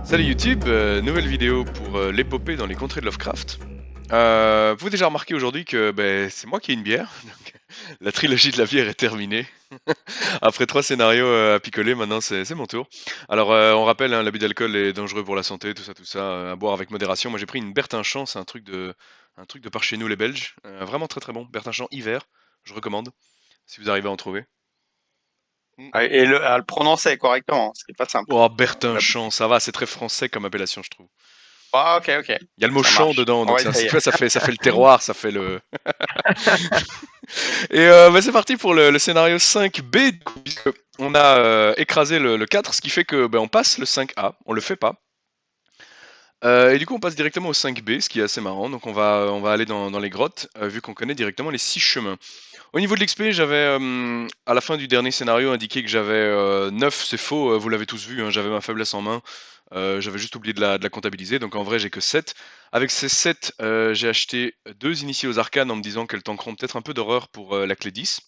Salut YouTube, nouvelle vidéo pour l'épopée dans les contrées de Lovecraft. Vous avez déjà remarqué aujourd'hui que c'est moi qui ai une bière, donc la trilogie de la bière est terminée. Après 3 scénarios à picoler, maintenant c'est mon tour. Alors on rappelle, hein, l'abus d'alcool est dangereux pour la santé, tout ça, à boire avec modération. Moi j'ai pris une Bertinchamp, c'est un truc de par chez nous les Belges, vraiment très très bon. Bertinchamp hiver, je recommande, si vous arrivez à en trouver. Et à le prononcer correctement, ce qui est pas simple. Oh La- Bertinchamp, ça va, c'est très français comme appellation je trouve. Ah, ok, ok. Il y a le mot Ça champ marche. dedans, On donc va c'est un petit essayer. peu, ça fait le terroir, ça fait le. Et c'est parti pour le scénario 5B, du coup, puisque on a écrasé le 4, ce qui fait que on passe le 5A, on le fait pas. Et du coup on passe directement au 5B, ce qui est assez marrant, donc on va aller dans les grottes, vu qu'on connaît directement les 6 chemins. Au niveau de l'XP, j'avais à la fin du dernier scénario indiqué que j'avais 9, c'est faux, vous l'avez tous vu, hein, j'avais ma faiblesse en main, j'avais juste oublié de la comptabiliser, donc en vrai j'ai que 7. Avec ces 7, j'ai acheté 2 initiés aux arcanes en me disant qu'elles tankeront peut-être un peu d'horreur pour la clé 10.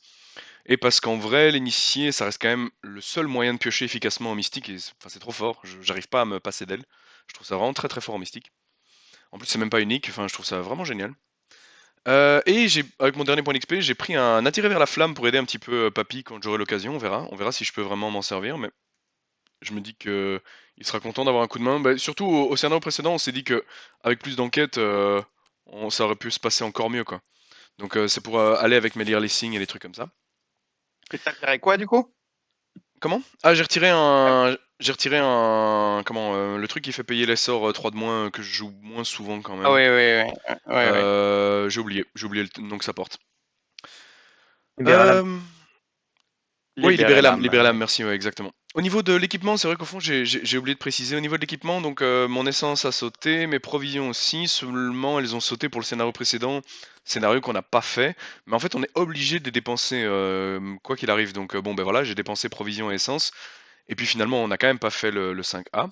Et parce qu'en vrai, l'initié, ça reste quand même le seul moyen de piocher efficacement en mystique, et enfin, c'est trop fort, j'arrive pas à me passer d'elle. Je trouve ça vraiment très très fort en mystique. En plus, c'est même pas unique, enfin, je trouve ça vraiment génial. Et avec mon dernier point d'XP, j'ai pris un attiré vers la flamme pour aider un petit peu Papy quand j'aurai l'occasion, on verra. On verra si je peux vraiment m'en servir, mais je me dis que il sera content d'avoir un coup de main. Surtout au scénario précédent, on s'est dit que avec plus d'enquêtes, ça aurait pu se passer encore mieux, quoi. Donc c'est pour aller avec mes Lear Lessing et les trucs comme ça. Et t'as tiré quoi du coup? Comment? Ah, j'ai retiré un, comment, le truc qui fait payer les sorts 3 de moins que je joue moins souvent quand Ah même. oui, oui, oui. Oui, oui. J'ai oublié le nom que ça porte. Libérer l'âme. Euh, Oui, Libérer l'âme. libérer l'âme, merci, ouais, exactement. Au niveau de l'équipement, c'est vrai qu'au fond, j'ai oublié de préciser. Au niveau de l'équipement, donc mon essence a sauté, mes provisions aussi, seulement elles ont sauté pour le scénario précédent, scénario qu'on n'a pas fait. Mais en fait, on est obligé de les dépenser quoi qu'il arrive. Donc bon, ben voilà, j'ai dépensé provisions et essence. Et puis finalement, on n'a quand même pas fait le 5A.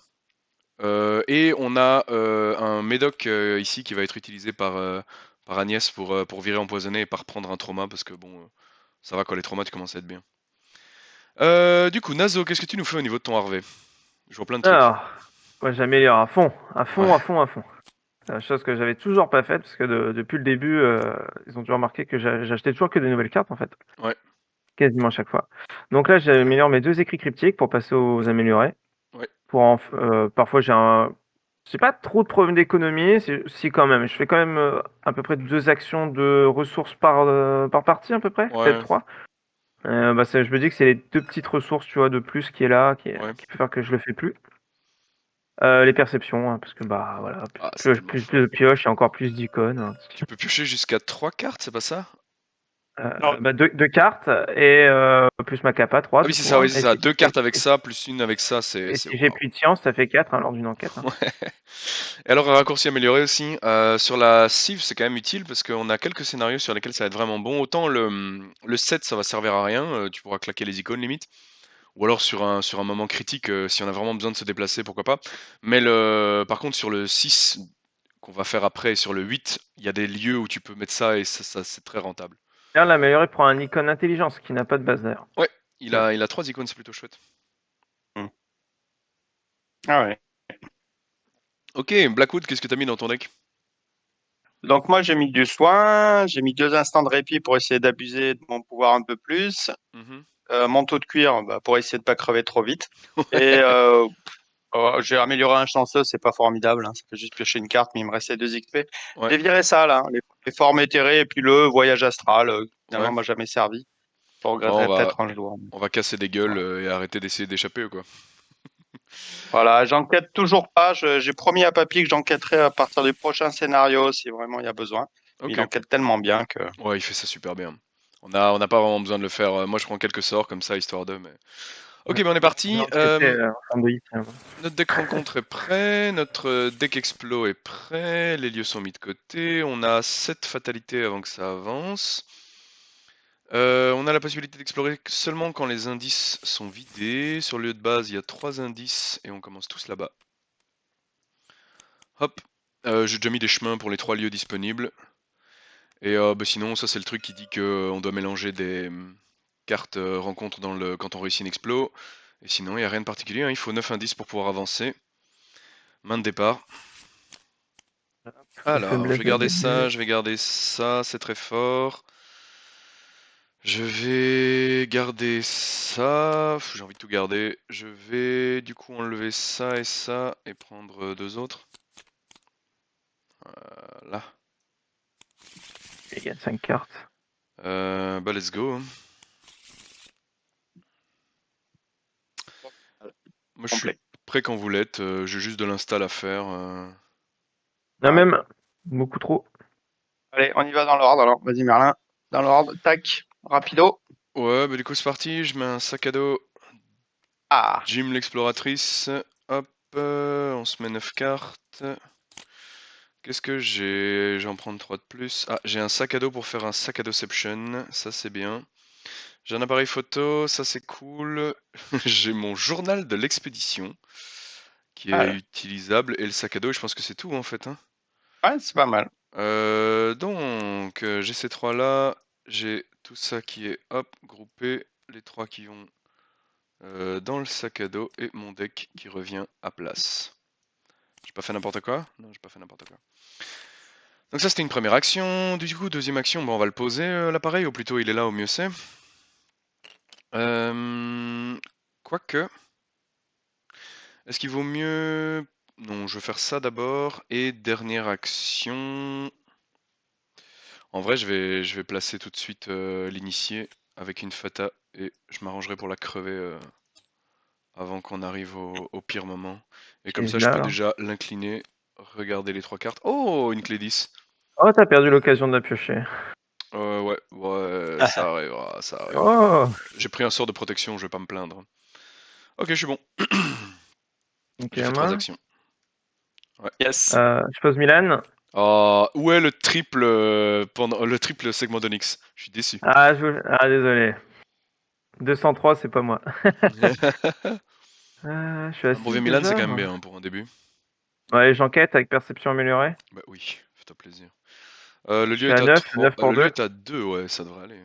Et on a un médoc ici qui va être utilisé par Agnès pour virer empoisonné et pas reprendre un trauma, parce que bon, ça va quand les traumas, tu commences à être bien. Du coup, Nazo, qu'est-ce que tu nous fais au niveau de ton Harvey? Je vois plein de trucs. Alors, moi j'améliore à fond, à Ouais, fond, à fond, à fond. C'est la chose que j'avais toujours pas faite parce que depuis le début, ils ont toujours remarqué que j'achetais toujours que des nouvelles cartes en fait, ouais, quasiment à chaque fois. Donc là, j'améliore mes 2 écrits cryptiques pour passer aux améliorés. ouais. Parfois j'ai pas trop de problèmes d'économie, si quand même. Je fais quand même à peu près 2 actions de ressources par partie à peu près, peut-être Ouais, 3. Je me dis que c'est les 2 petites ressources, tu vois, de plus qui est là, ouais. qui peut faire que je le fais plus. Les perceptions, hein, parce que voilà, Ah, c'est tellement plus de fort. pioches et encore plus d'icônes, hein. Tu peux piocher jusqu'à 3 cartes, c'est pas ça? 2 cartes et plus ma capa, 3 Ah oui, du c'est coup, ça, oui, hein. c'est ça. 2 cartes avec ça, plus une avec ça, Et c'est si j'ai waouh. plus de science, ça fait 4, hein, lors d'une enquête, hein. Ouais. Et alors, un raccourci amélioré aussi. Sur la cive, c'est quand même utile parce qu'on a quelques scénarios sur lesquels ça va être vraiment bon. Autant le 7, ça va servir à rien, tu pourras claquer les icônes limite. Ou alors sur un moment critique, si on a vraiment besoin de se déplacer, pourquoi pas. Mais par contre, sur le 6 qu'on va faire après, et sur le 8, il y a des lieux où tu peux mettre ça et ça, c'est très rentable. D'ailleurs, l'améliorer prend un icône intelligence qui n'a pas de base d'ailleurs. Ouais, il Voilà. a, il a 3 icônes, c'est plutôt chouette. Hmm. Ah ouais. Ok, Blackwood, qu'est-ce que t'as mis dans ton deck? Donc moi j'ai mis du soin, j'ai mis 2 instants de répit pour essayer d'abuser de mon pouvoir un peu plus. Mhm. Manteau de cuir pour essayer de pas crever trop vite. Et Ouais, j'ai amélioré un chanceux, c'est pas formidable, hein, ça fait juste piocher une carte, mais il me restait 2 XP. ouais, J'ai viré ça là, les formes éthérées et puis le voyage astral, ouais. finalement m'a jamais servi. Je Bon, regretterai peut-être un jour. on va casser des gueules Voilà. et arrêter d'essayer d'échapper, quoi. Voilà, j'enquête toujours pas. J'ai promis à Papy que j'enquêterai à partir du prochain scénario si vraiment il y a besoin. Il Ok. enquête tellement bien que. Ouais, il fait ça super bien. On n'a pas vraiment besoin de le faire. Moi, je prends quelques sorts comme ça, histoire de. Mais... Ok, Ouais. on est J'ai parti. enquêté en fond de hit, hein. Notre deck rencontre est prêt, notre deck explo est prêt, les lieux sont mis de côté, on a 7 fatalités avant que ça avance. On a la possibilité d'explorer seulement quand les indices sont vidés. Sur le lieu de base, il y a 3 indices et on commence tous là-bas. Hop, j'ai déjà mis des chemins pour les 3 lieux disponibles. Et sinon, ça c'est le truc qui dit qu'on doit mélanger des cartes rencontres quand on réussit une explo. Et sinon, il n'y a rien de particulier, hein. Il faut 9 indices pour pouvoir avancer. Main de départ. Alors, je vais garder ça, c'est très fort. Je vais garder ça. J'ai envie de tout garder. Je vais du coup enlever ça et prendre 2 autres. Là. Il y a 5 cartes. Bah let's go, hein. Moi je suis prêt quand vous l'êtes. J'ai juste de l'install à faire. Non, même beaucoup trop. Allez, on y va dans l'ordre alors. Vas-y Merlin. Dans l'ordre, tac, rapido. Ouais, bah du coup c'est parti. Je mets un sac à dos. Ah, Jim l'exploratrice. Hop, on se met 9 cartes. Qu'est-ce que j'ai? Je vais en prendre 3 de plus. Ah, j'ai un sac à dos pour faire un sac à doception. Ça c'est bien. J'ai un appareil photo, ça c'est cool. J'ai mon journal de l'expédition qui est utilisable et le sac à dos, et je pense que c'est tout en fait, hein. ouais, c'est pas mal. Donc, j'ai ces 3 là, j'ai tout ça qui est hop, groupé, les 3 qui vont dans le sac à dos et mon deck qui revient à place. J'ai pas fait n'importe quoi? Non, j'ai pas fait n'importe quoi. Donc ça c'était une première action. Du coup, deuxième action, bon, on va le poser l'appareil, au plus tôt il est là, au mieux c'est. Quoique. Est-ce qu'il vaut mieux... Non, je vais faire ça d'abord. Et dernière action... En vrai, je vais placer tout de suite l'initié avec une fata. Et je m'arrangerai pour la crever avant qu'on arrive au pire moment. Et comme ça, je peux déjà l'incliner, regarder les 3 cartes. Oh, une clé 10. Oh, t'as perdu l'occasion de la piocher. Ouais, ça arrive, ça arrive. Oh, J'ai pris un sort de protection, je vais pas me plaindre. Ok, je suis bon. ok, J'ai fait 3 actions. Ouais. Yes. je pose Milan. Oh, où est le triple pendant le triple segment d'Onyx? Je suis déçu. Ah, désolé. 203, c'est pas moi. Je suis Un assis brevet Milan, c'est déjà. quand même bien hein, pour un début. Ouais, j'enquête avec perception améliorée. Bah oui, fais-toi plaisir. Le Je lieu suis est à à 9, 3. 9 pour Le lieu 2. est à 2, ouais, ça devrait aller.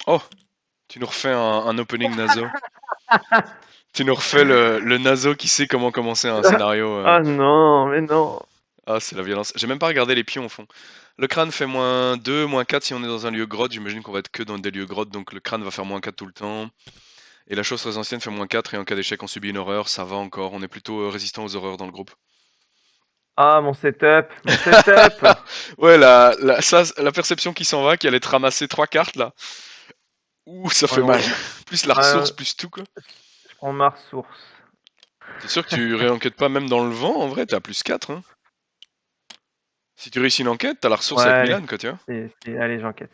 Oh, tu nous refais un opening naso. Tu nous refais le naso qui sait comment commencer un scénario. Ah non, mais non. Ah, c'est la violence. J'ai même pas regardé les pions au fond. Le crâne fait -2, -4 si on est dans un lieu grotte. J'imagine qu'on va être que dans des lieux grottes, donc le crâne va faire -4 tout le temps. Et la chose très ancienne fait -4 et en cas d'échec on subit une horreur, ça va encore. On est plutôt résistant aux horreurs dans le groupe. Ah, mon setup, mon setup. Ouais, la perception qui s'en va, qui allait te ramasser 3 cartes là. Ouh, ça fait non. mal. Plus la ressource, plus tout quoi. Je prends ma ressource. T'es sûr que tu réenquêtes pas même dans le vent? En vrai, t'es à +4, hein. Si tu réussis une enquête, t'as la ressource Ouais, avec allez. Milan, quoi, tu vois. Allez, j'enquête.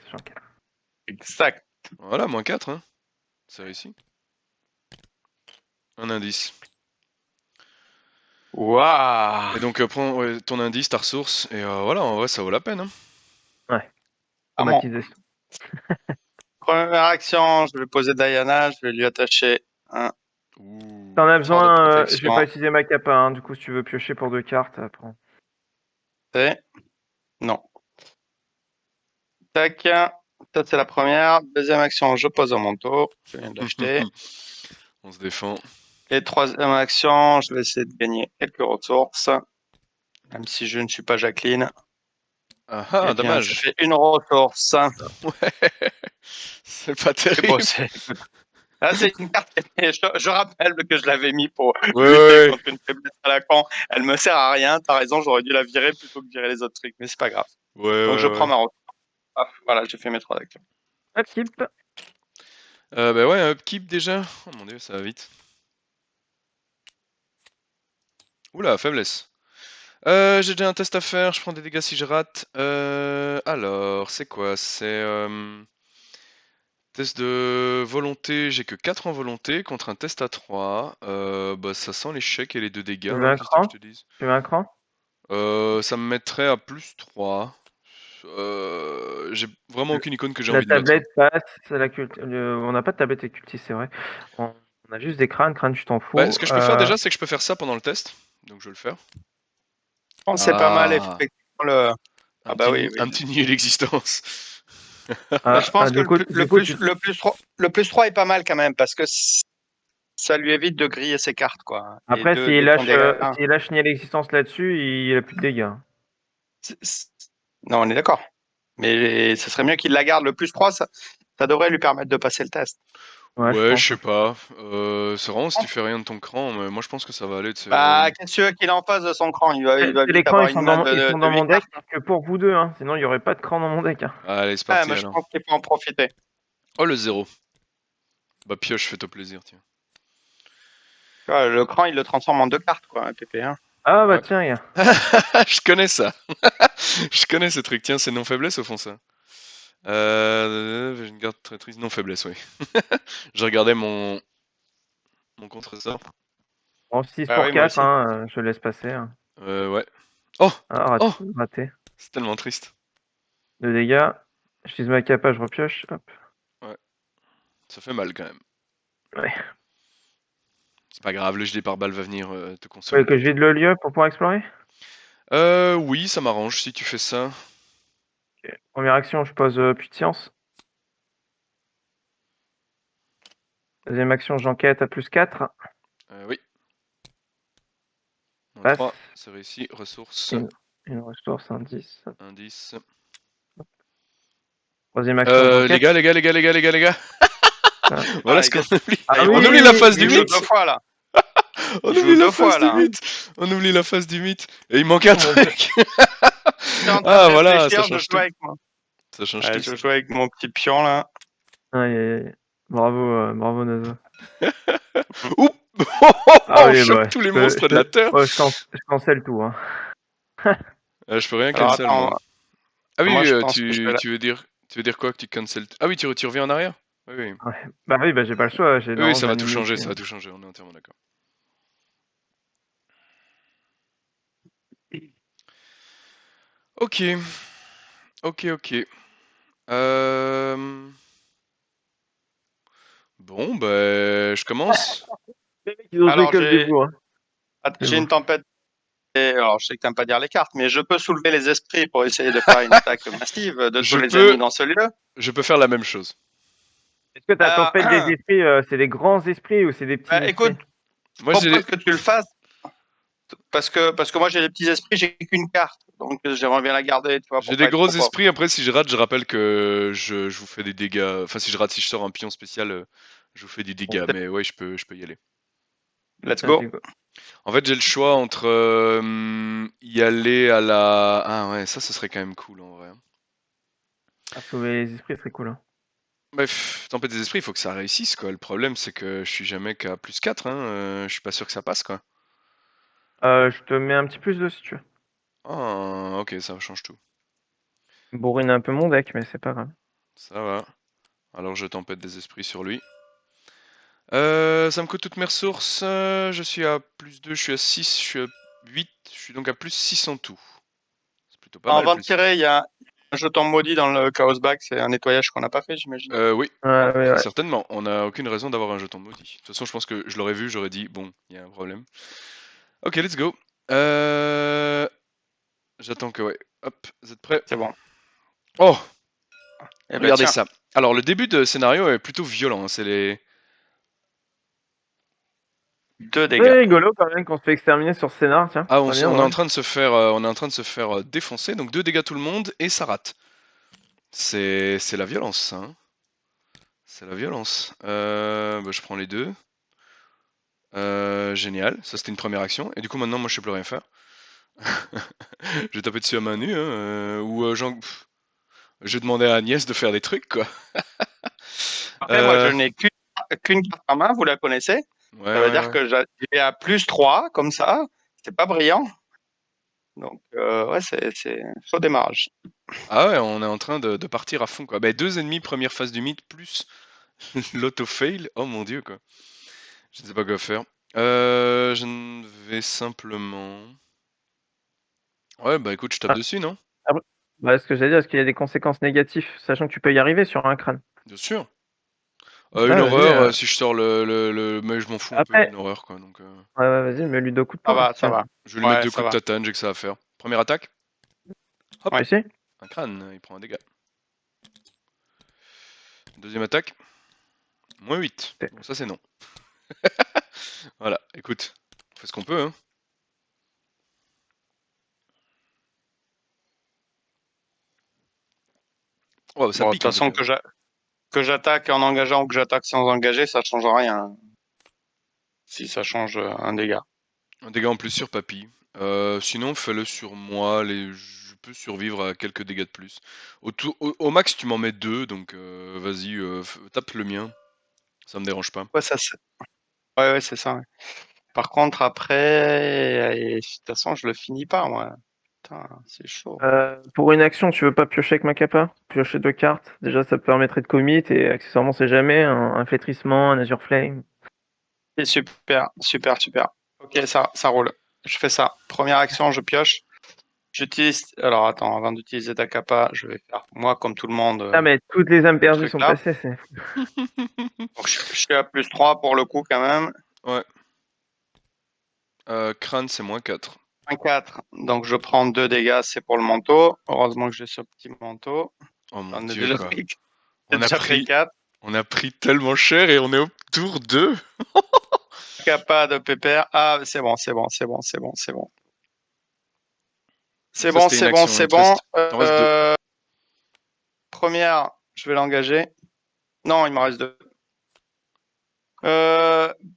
Exact. Voilà, -4, hein. C'est réussi. Un indice. Waouh. Et donc, prends ton indice, ta ressource, et voilà, en vrai, ça vaut la peine, hein. Ouais. Ah bon. Automatisation. Première action, je vais poser Diana, je vais lui attacher un Ouh. T'en as sort de besoin, je vais protection. pas utiliser ma capa, hein. Du coup, si tu veux piocher pour 2 cartes, prends. Non. Tac. Ça, c'est la première. Deuxième action, je pose un manteau. Je viens de l'acheter. On se défend. Et troisième action, je vais essayer de gagner quelques ressources. Même si je ne suis pas Jacqueline. Ah Eh ah, bien, ça dommage. fait une ressource. Ouais. C'est pas C'est terrible. beau, ah, c'est une carte. Je rappelle que je l'avais mis pour lutter Ouais. contre une faiblesse à la con. Elle me sert à rien. T'as raison, j'aurais dû la virer plutôt que virer les autres trucs. Mais c'est pas grave. Donc je prends ma ressource. Ah, voilà, j'ai fait mes 3 actions. Upkeep. Bah ouais, upkeep déjà. Oh mon dieu, ça va vite. Oula, faiblesse. J'ai déjà un test à faire, je prends des dégâts si je rate. Alors, c'est quoi? C'est test de volonté, j'ai que 4 en volonté contre un test à 3. Bah ça sent l'échec et les 2 dégâts, Tu veux hein, un qu'est-ce que cran? je te dise? Tu veux un cran? Ça me mettrait à +3. J'ai vraiment aucune icône que j'ai La envie de mettre, hein. tablette passe, on n'a pas de tablette cultiste, c'est vrai. On a juste des crânes, tu t'en Bah, fous. ce que je peux faire déjà, c'est que je peux faire ça pendant le test. Donc je vais le faire. Je pense que c'est pas mal, Ah. effectivement. Ah bah oui. Un petit nier d'existence. Je pense que le plus 3 est pas mal quand même, parce que ça lui évite de griller ses cartes, quoi. Après, s'il lâche nier l'existence là-dessus, il a plus de dégâts. Non, on est d'accord. Mais ce serait mieux qu'il la garde. Le plus 3, ça devrait lui permettre de passer le test. Ouais, je sais pas. C'est vraiment si tu fais rien de ton cran, mais moi je pense que ça va aller. Bah, qu'est-ce que tu veux qu'il en fasse de son cran? Il va les vite crans, avoir ils sont une main dans mon de deck que pour vous deux, hein. Sinon il y aurait pas de cran dans mon deck. Hein. Allez, c'est parti mais je alors. pense qu'il faut en profiter. Oh, le 0. Bah, pioche, fais-toi plaisir, tiens. Le cran, il le transforme en 2 cartes, quoi, un PP1. Ah bah tiens, regarde. Je connais ça. Je connais ce truc. Tiens, c'est non-faiblesse au fond, ça. J'ai une garde très triste. Non-faiblesse, oui. Je regardais mon contre-sort. En 6 pour 4, hein, je laisse passer. Hein. Ouais. Oh, raté. C'est tellement triste. 2 dégâts. J'utilise ma capa, je repioche. Hop. Ouais. Ça fait mal quand même. Ouais. C'est pas grave, le gilet pare-balles va venir te consoler. Ouais, que je vide le lieu pour pouvoir explorer? Oui, ça m'arrange si tu fais ça. Okay. Première action, je pose puits de science. Deuxième action, j'enquête à +4. Oui. Passe. 3, c'est réussi. Ressources. Une ressource, un 10. Un 10. Troisième action, les gars. Voilà ce qu'on oublie. On oublie la phase du mythe. 2 fois là. On oublie la phase du mythe. On oublie la phase du mythe. Et il manque un truc. Ah voilà, ça change tout. Ça change tout. Je joue avec mon petit pion là. Aïe. Bravo Nazo. Oups. On chope tous les monstres de la terre. Je cancelle tout. Hein. Je peux rien cancel. Ah oui, tu veux dire quoi que tu cancel? Ah oui, tu reviens en arrière? Oui. Ouais. Bah oui, j'ai pas le choix. Oui, ça va tout changer, on est entièrement d'accord. Ok. Bon, je commence. Alors, j'ai une tempête. Alors, je sais que t'aimes pas dire les cartes, mais je peux soulever les esprits pour essayer de faire une attaque massive de tous les ennemis dans ce lieu. Je peux faire la même chose. Est-ce que ta tempête des esprits, c'est des grands esprits ou c'est des petits esprits? Écoute, moi je propose que tu le fasses parce que moi j'ai des petits esprits, j'ai qu'une carte, donc j'aimerais bien la garder. J'ai des gros esprits. Après, si je rate, je rappelle que je vous fais des dégâts. Enfin, si je sors un pion spécial, je vous fais des dégâts. Mais ouais, je peux y aller. Let's go. En fait, j'ai le choix entre y aller à la... Ah ouais, ça, ce serait quand même cool en vrai. Sauver les esprits, c'est cool. Hein. Bref, tempête des esprits, il faut que ça réussisse quoi. Le problème, c'est que je suis jamais qu'à +4. Hein. Je suis pas sûr que ça passe quoi. Je te mets un petit +2 si tu veux. Ah, ok, ça change tout. Bourrine un peu mon deck, mais c'est pas grave. Ça va. Alors, je tempête des esprits sur lui. Ça me coûte toutes mes ressources. Je suis à +2, je suis à 6, je suis à 8. Je suis donc à +6 en tout. C'est plutôt pas mal. Avant de tirer, il y a un jeton maudit dans le Chaos Bag. C'est un nettoyage qu'on n'a pas fait, j'imagine. Oui. Ouais. Certainement. On n'a aucune raison d'avoir un jeton maudit. De toute façon, je pense que je l'aurais vu, j'aurais dit, bon, il y a un problème. Ok, let's go. J'attends que, ouais. Hop, vous êtes prêts? C'est bon. Oh, regardez ça. Alors, le début de scénario est plutôt violent. Hein. C'est les... 2 dégâts. C'est rigolo quand même qu'on se fait exterminer sur scénar, tiens. Ah, on est en train de se faire, défoncer. Donc 2 dégâts tout le monde et ça rate. C'est la violence, ça. Hein. C'est la violence. Je prends les 2. Génial. Ça, c'était une première action. Et du coup, maintenant, moi, je sais plus rien faire. Je vais taper dessus à main nue. Hein, je vais demander à Agnès de faire des trucs, quoi. Après, moi, je n'ai qu'une carte en main, vous la connaissez. Ça veut dire que j'ai à +3, comme ça. C'est pas brillant. Donc, ouais, c'est chaud démarrage. Ah ouais, on est en train de partir à fond, quoi. 2 ennemis, première phase du mythe, plus l'auto-fail. Oh mon dieu, quoi. Je ne sais pas quoi faire. Je ne vais simplement... Ouais, écoute, je tape dessus, non? Ce que j'allais dire, est-ce qu'il y a des conséquences négatives, sachant que tu peux y arriver sur un crâne? Bien sûr. Une horreur, si je sors le... Mais je m'en fous un peu d'une horreur, quoi. Donc, Ouais, vas-y, mets-lui 2 coups de poing. Ça va. Je vais lui mettre 2 coups de tatane, j'ai que ça à faire. Première attaque? Hop, Ouais. Ici. un crâne, il prend un dégât. Deuxième attaque. Moins 8. Bon, ça c'est non. Voilà, écoute, on fait ce qu'on peut, hein. Oh, ça Bon, de pique toute en tout façon, cas. que j'attaque en engageant ou que j'attaque sans engager, ça change rien. Si ça change un dégât. Un dégât en plus sur papy. Sinon, fais-le sur moi. Je peux survivre à quelques dégâts de plus. Au max, tu m'en mets 2, donc vas-y, tape le mien. Ça me dérange pas. Ouais, ça c'est. Ouais, c'est ça. Ouais. Par contre, après, de toute façon, je le finis pas, moi. Putain, c'est chaud. Pour une action, tu veux pas piocher avec ma capa? Piocher 2 cartes. Déjà, ça te permettrait de commit et accessoirement, c'est jamais un flétrissement, un Azure Flame. C'est super, super, super. Ok, ça roule. Je fais ça. Première action, je pioche. J'utilise. Alors attends, avant d'utiliser ta capa, je vais faire moi comme tout le monde. Ah, mais toutes les âmes perdues truc sont là. passées. C'est... Donc je suis à plus 3 pour le coup quand même. Ouais. Crâne, c'est moins 4. Un 4. Donc je prends 2 dégâts, c'est pour le manteau. Heureusement que j'ai ce petit manteau. Oh mon J'en ai dieu, déjà quoi. pris. On a pris pris, 4. on a pris tellement cher et on est au tour 2. Capa de pépère. Ah, c'est bon, c'est bon, c'est bon, c'est bon, c'est bon. C'est Ça, bon, c'était une c'est bon, action. c'est Il bon. t'en reste 2. Première, je vais l'engager. Non, il me reste 2.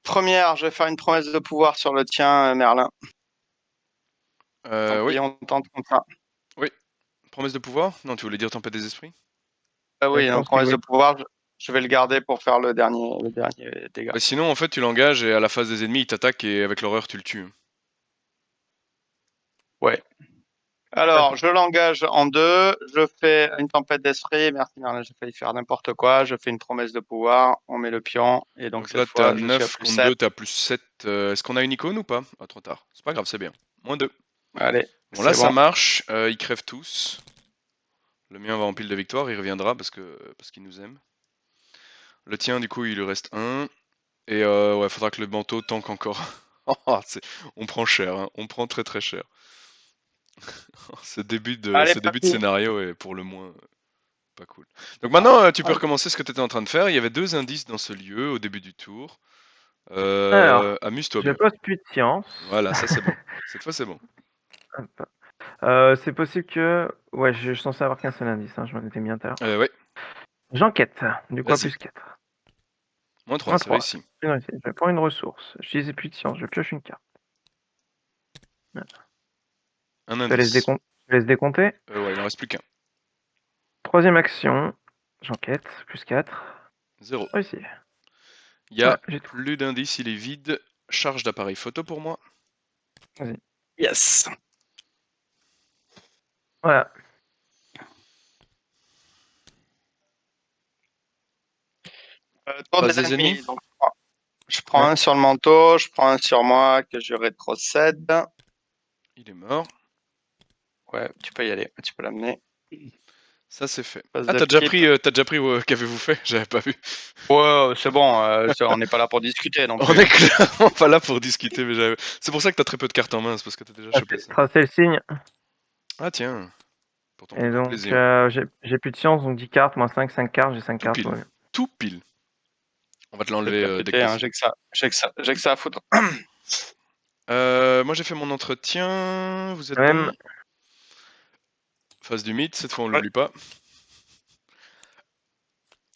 Première, je vais faire une promesse de pouvoir sur le tien, Merlin. Tant Oui. pis, on tente comme ça. Oui. Promesse de pouvoir? Non, tu voulais dire tempête des esprits? Ah oui, je une pense que promesse oui. de pouvoir, je vais le garder pour faire le dernier dégât. Ouais, sinon, en fait, tu l'engages et à la phase des ennemis, il t'attaque et avec l'horreur, tu le tues. Ouais. Alors, je l'engage en 2, je fais une tempête d'esprit, merci Merlin, j'ai failli faire n'importe quoi, je fais une promesse de pouvoir, on met le pion, et donc Donc là, cette t'es à fois, je suis à 9 plus contre 7. 2, t'es à plus 7. Est-ce qu'on a une icône ou pas? Ah, trop tard. C'est pas grave, c'est bien. Moins 2. Allez, Bon, là, c'est ça bon. marche. Ils crèvent tous. Le mien va en pile de victoire. Il reviendra parce qu'il nous aime. Le tien, du coup, il lui reste 1. Et ouais, faudra que le manteau tank encore. Oh, on prend cher, hein. On prend très très cher. Allez, ce début de papy. scénario est pour le moins pas cool. Donc maintenant, tu peux recommencer ce que tu étais en train de faire. Il y avait 2 indices dans ce lieu au début du tour. Alors, Amuse-toi je bien. pose plus de science. Voilà, ça c'est bon. Cette fois c'est bon. C'est possible que... Ouais, je suis censé avoir qu'un seul indice, hein, je m'en étais mis un tout à l'heure. Ouais, J'enquête. Du coup, à vas-y. plus 4. Moins 3, Moins c'est 3. réussi. Je prends une ressource. J'utilise plus de science. Je pioche une carte. Un Je laisse, indice. je laisse décompter. Ouais, il en reste plus qu'un. Troisième action. J'enquête. Plus 4. 0. Réussi. Il y a Voilà, j'ai tout. plus d'indices, il est vide. Charge d'appareil photo pour moi. Vas-y. Yes. Voilà. Tour Phase des des ennemis. ennemis. Donc, je prends un sur le manteau, je prends un sur moi que je rétrocède. Il est mort. Ouais, tu peux y aller, tu peux l'amener. Ça c'est fait. Phase Ah, de t'as kit. déjà pris qu'avez-vous fait? J'avais pas vu. Ouais, c'est bon, on n'est pas là pour discuter non On plus. est clairement pas là pour discuter, mais c'est pour ça que t'as très peu de cartes en main, c'est parce que t'as déjà chopé ça. Tracer le signe. Ah tiens, pour ton Et plus grand donc, plaisir. j'ai plus de science, donc 10 cartes, moins 5, 5 cartes, j'ai 5 Tout cartes. pile. Ouais. Tout pile. On va te Je vais te l'enlever faire dès que péter, hein, possible. j'ai que ça à foutre. Moi j'ai fait mon entretien. Vous êtes Même, bon? Phase du mythe, cette fois on l'oublie pas.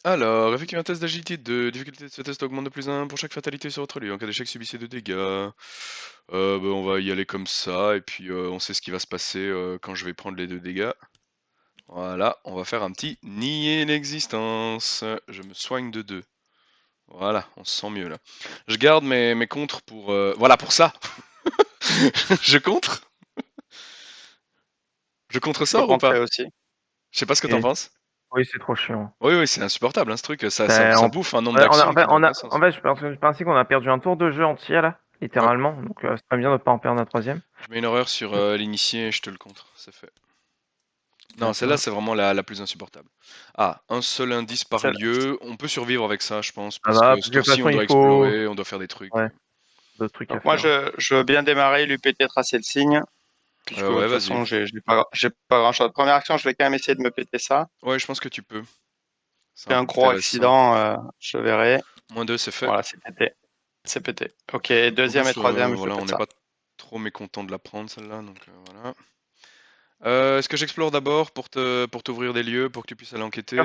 Alors, effectuez un test d'agilité 2. Difficulté de ce test augmente de plus 1 pour chaque fatalité sur votre lieu. En cas d'échec, subissez 2 dégâts. On va y aller comme ça, et puis on sait ce qui va se passer quand je vais prendre les 2 dégâts. Voilà, on va faire un petit nier l'existence. Je me soigne de 2. Voilà, on se sent mieux là. Je garde mes contres pour... Voilà, pour ça. Je contre? Je contre Je peux sort ou pas? contrer aussi. Je sais pas ce que t'en penses. oui, c'est trop chiant. Oui, c'est insupportable hein, ce truc. Ça On- bouffe un nombre Ouais, d'actions qui n'a aucun en sens. fait, je pense qu'on a perdu un tour de jeu entier là, littéralement. Donc, c'est pas bien de ne pas en perdre un troisième. Je mets une horreur sur l'initié et je te le contre. C'est fait. Non, D'accord. celle-là, c'est vraiment la plus insupportable. Ah, un seul indice par Celle- lieu. On peut survivre avec ça, je pense, Ça parce va, que parce ce que de toute tour-ci, on façon, il doit faut explorer, on doit faire des trucs. ouais, d'autres trucs à Donc moi, faire. je veux bien démarrer, lui péter, tracer le signe. Puisque de Ouais, toute vas-y. façon, j'ai pas grand chose. Première action, je vais quand même essayer de me péter ça. Ouais, je pense que tu peux. C'est un gros accident, je verrai. -2, c'est fait. Voilà, c'est pété. C'est pété. Ok, En deuxième plus, et troisième, je voilà, on pète n'est ça. pas trop mécontent de la prendre celle-là, donc voilà. Est-ce que j'explore d'abord pour t'ouvrir des lieux pour que tu puisses aller enquêter?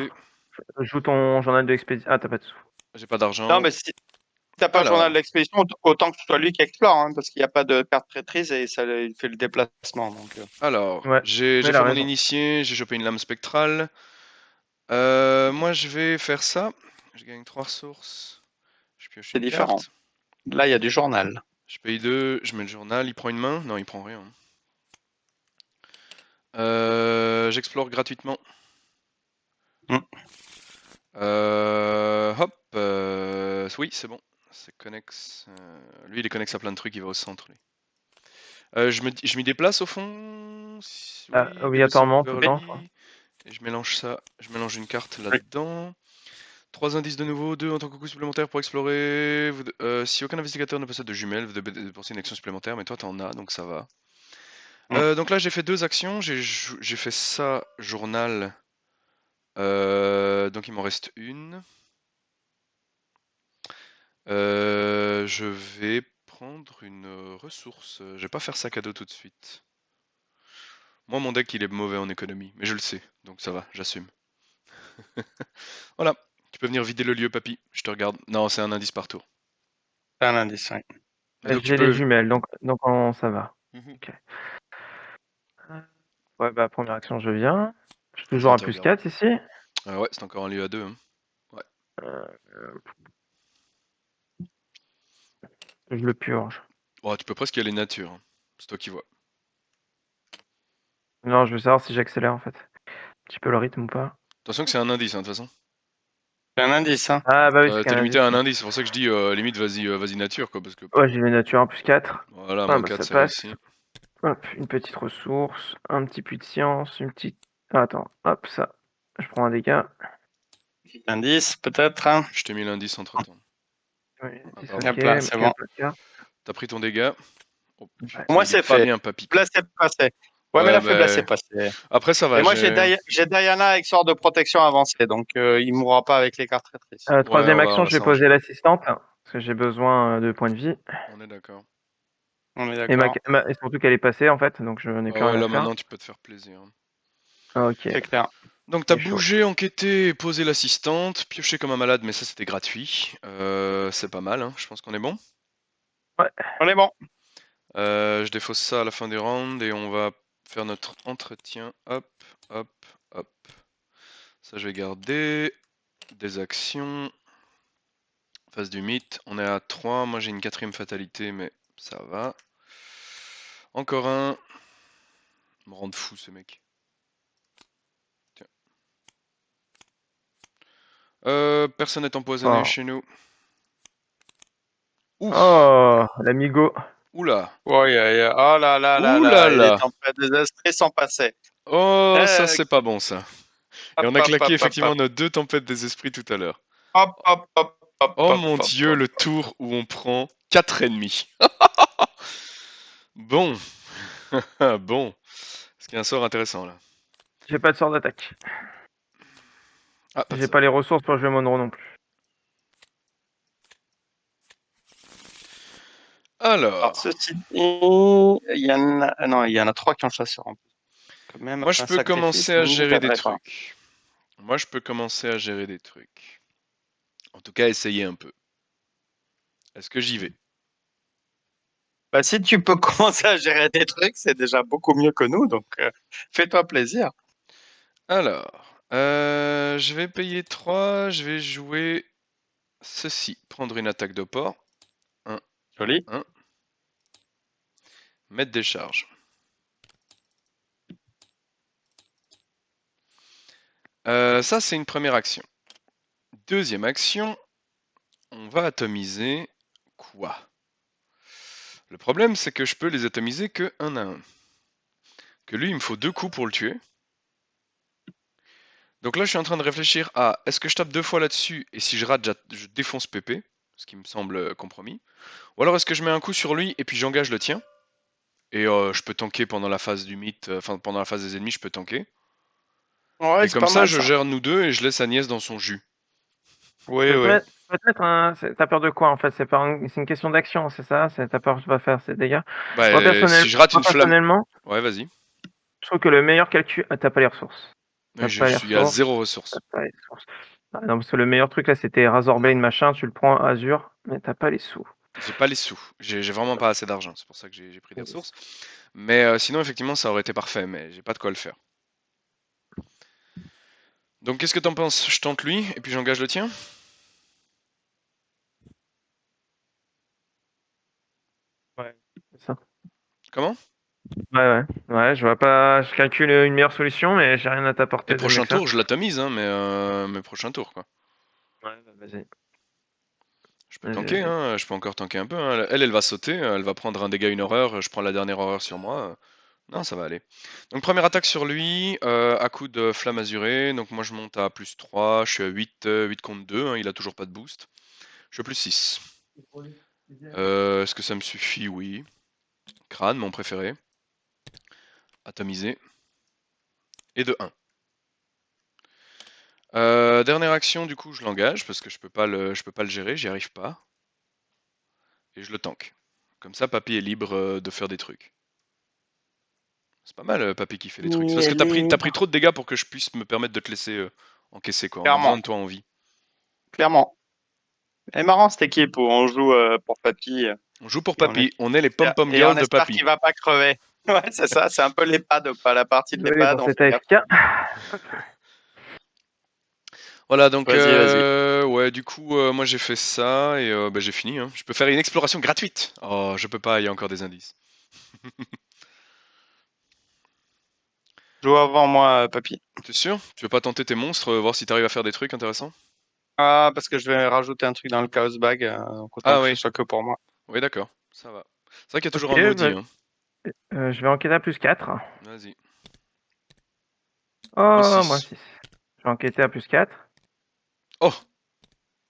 Joue ton journal de l'expédition. Ah, t'as pas de sous. J'ai pas d'argent. Non, mais si t'as pas le journal Alors, d'expédition, autant que ce soit lui qui explore, hein, parce qu'il n'y a pas de carte prêtrise et ça il fait le déplacement. Donc, Ouais, j'ai il a fait mon raison. initié, j'ai chopé une lame spectrale. Moi, je vais faire ça. Je gagne 3 ressources. Je pioche c'est une différent. carte. Là, il y a du journal. Je paye 2, je mets le journal. Il prend une main? Non, il prend rien. J'explore gratuitement. Hmm. Hop, oui, c'est bon. C'est connexe. Lui, il est connexe à plein de trucs, il va au centre, lui. Je m'y déplace au fond. Oui, Obligatoirement, tout vers le temps. lui. Et je mélange ça. Je mélange une carte Oui. là-dedans. 3 indices de nouveau, 2 en tant que coup supplémentaire pour explorer. Si aucun investigateur ne possède de jumelles, vous devez dépenser une action supplémentaire, mais toi t'en as, donc ça va. Donc là j'ai fait 2 actions, j'ai fait ça, journal. Donc il m'en reste une. Je vais prendre une ressource. Je vais pas faire sac à dos tout de suite. Moi mon deck il est mauvais en économie, mais je le sais, donc ça va, j'assume. Voilà, tu peux venir vider le lieu, papy. Je te regarde. Non, c'est un indice par tour. C'est un indice, oui. Mais donc tu J'ai les peux. jumelles, donc ça va. Ok. Ouais, bah, première action, je viens. Je suis toujours On à te plus regarde. 4 ici. Ouais, c'est encore un lieu à 2. Je le purge. Oh, tu peux presque y aller nature, hein. C'est toi qui vois. Non, je veux savoir si j'accélère en fait. Un petit peu le rythme ou pas. Attention que c'est un indice, hein, de toute façon. C'est un indice, hein. Ah bah oui, c'est T'es qu'un limité indice. à un indice, c'est pour ça que je dis limite vas-y nature quoi, parce que. Ouais, j'ai le nature 1 plus 4. Voilà, Ah moins bah 4 ça c'est passe. réussi. Hop, une petite ressource, un petit puits de science, une petite... Ah, attends, hop, ça. Je prends un dégât. Indice, peut-être, hein. Je t'ai mis l'indice entre temps. Oui, Ah, c'est pardon. ok, Hop là, c'est bon. T'as pris ton dégât. Oh Ouais. putain, Moi, il est c'est pas fait. bien, papy. Faiblesse est passée. Ouais, mais Ouais, la faiblesse est bah. passée. Après ça va, Et moi, j'ai Diana avec sort de protection avancée, donc il mourra pas avec les cartes traîtrices. Ouais, Troisième action, on va je vais s'arranger. poser l'assistante, parce que j'ai besoin de points de vie. On est d'accord. On est Et, d'accord. et surtout qu'elle est passée, en fait, donc je n'ai plus Ouais, rien à là faire. maintenant tu peux te faire plaisir. Ok. C'est clair. Donc t'as C'est chaud. bougé, enquêté, posé l'assistante, pioché comme un malade, mais ça c'était gratuit. C'est pas mal, hein. Je pense qu'on est bon. Ouais. On est bon. Je défausse ça à la fin du round et on va faire notre entretien. Hop, hop, hop. Ça, je vais garder. Des actions. Phase du mythe. On est à 3. Moi, j'ai une 4ème fatalité, mais ça va. Encore un. Me rendre fou, ce mec. Tiens. Personne n'est empoisonné chez nous. Ouf. Oh, l'amigo. Oula. Oh là là là Oula là. Et les là. tempêtes des esprits sont passées. Oh, ça, Eh, c'est pas bon, ça. Et hop, on a hop, claqué hop, hop, effectivement hop. nos 2 tempêtes des esprits tout à l'heure. Hop, hop, hop, hop, Oh hop, mon hop, dieu, hop. le tour où on prend 4 ennemis. Bon. Bon. Est-ce qu'il y a un sort intéressant là? J'ai pas de sort d'attaque. Ah, pas de J'ai sort. pas les ressources pour jouer Monroe non plus. Alors, ceci dit, il y en a... Non, il y en a 3 qui ont chasseur en plus. Quand même, moi je un peux sacrifice commencer à ne nous gérer des aiderait pas. trucs. Moi je peux commencer à gérer des trucs. En tout cas, essayer un peu. Est-ce que j'y vais? Bah, si tu peux commencer à gérer des trucs, c'est déjà beaucoup mieux que nous, donc fais-toi plaisir. Alors, je vais payer 3, je vais jouer ceci. Prendre une attaque de port. 1, Joli. 1. Mettre des charges. Ça, c'est une première action. Deuxième action, on va atomiser quoi? Le problème, c'est que je peux les atomiser que un à un. Que lui, il me faut 2 coups pour le tuer. Donc là, je suis en train de réfléchir à est-ce que je tape 2 fois là-dessus et si je rate, je défonce Pépé, ce qui me semble compromis. Ou alors est-ce que je mets un coup sur lui et puis j'engage le tien. Et je peux tanker pendant la phase du mythe, enfin pendant la phase des ennemis, je peux tanker. Ouais, Et c'est comme pas ça, mal je ça. gère nous deux et je laisse Agnès dans son jus. Oui, oui. Peut-être t'as peur de quoi en fait? C'est une question d'action, c'est ça? T'as peur de pas faire ces dégâts? Bah, Moi, si je rate moi, une flamme... personnellement, Ouais, vas-y. je trouve que le meilleur calcul. Ah, t'as pas les ressources. Oui, T'as pas les je suis à ressources. 0 T'as ressources. pas les ressources. Ah, non, parce que le meilleur truc là, c'était Razorblade machin. Tu le prends Azure, mais t'as pas les sous. J'ai pas les sous. J'ai vraiment pas assez d'argent. C'est pour ça que j'ai pris des ressources. Mais sinon, effectivement, ça aurait été parfait. Mais j'ai pas de quoi le faire. Donc, qu'est-ce que t'en penses? Je tente lui et puis j'engage le tien? Ouais, c'est ça. Comment? Ouais, je vois pas. Je calcule une meilleure solution, mais j'ai rien à Et t'apporter de mieux prochain que ça. tour, je l'atomise, hein, mais prochain tour, quoi. Ouais, bah, vas-y. Je peux Vas-y, tanker, vas-y. hein, je peux encore tanker un peu, hein. Elle va sauter, elle va prendre un dégât, une horreur, je prends la dernière horreur sur moi. Non, ça va aller. Donc première attaque sur lui, à coup de flamme azurée, donc moi je monte à plus 3, je suis à 8, 8 contre 2, hein, il a toujours pas de boost. Je suis à plus 6. Est-ce que ça me suffit? Oui. Crâne, mon préféré. Atomisé. Et de 1. Dernière action, du coup, je l'engage parce que je peux pas le gérer, j'y arrive pas. Et je le tank. Comme ça, Papy est libre de faire des trucs. C'est pas mal, Papy qui fait des trucs. C'est parce que t'as pris trop de dégâts pour que je puisse me permettre de te laisser encaisser, quoi. On a besoin Clairement, de toi en vie. clairement. Elle est marrant cette équipe où on joue pour Papy On joue pour et Papy, on est les pom-pom et on girls de espère Papy. qu'il va pas crever. Ouais, c'est ça, c'est un peu l'EHPAD, quoi. La partie de Désolé l'EHPAD, pour on cet fait gaffe. AFK. Voilà, donc Vas-y, vas-y. ouais, du coup, moi j'ai fait ça et bah, j'ai fini, hein. Je peux faire une exploration gratuite. Oh, je peux pas, il y a encore des indices. Joue avant moi, Papy. T'es sûr? Tu veux pas tenter tes monstres, voir si t'arrives à faire des trucs intéressants? Ah, parce que je vais rajouter un truc dans le Chaos Bag, donc autant Ah que ce oui, soit que pour moi. oui d'accord, ça va. C'est vrai qu'il y a toujours Ok, un maudit, bah, hein. je vais enquêter à plus 4. Vas-y. Plus Oh, moi 6. 6. Je vais enquêter à plus 4. Oh,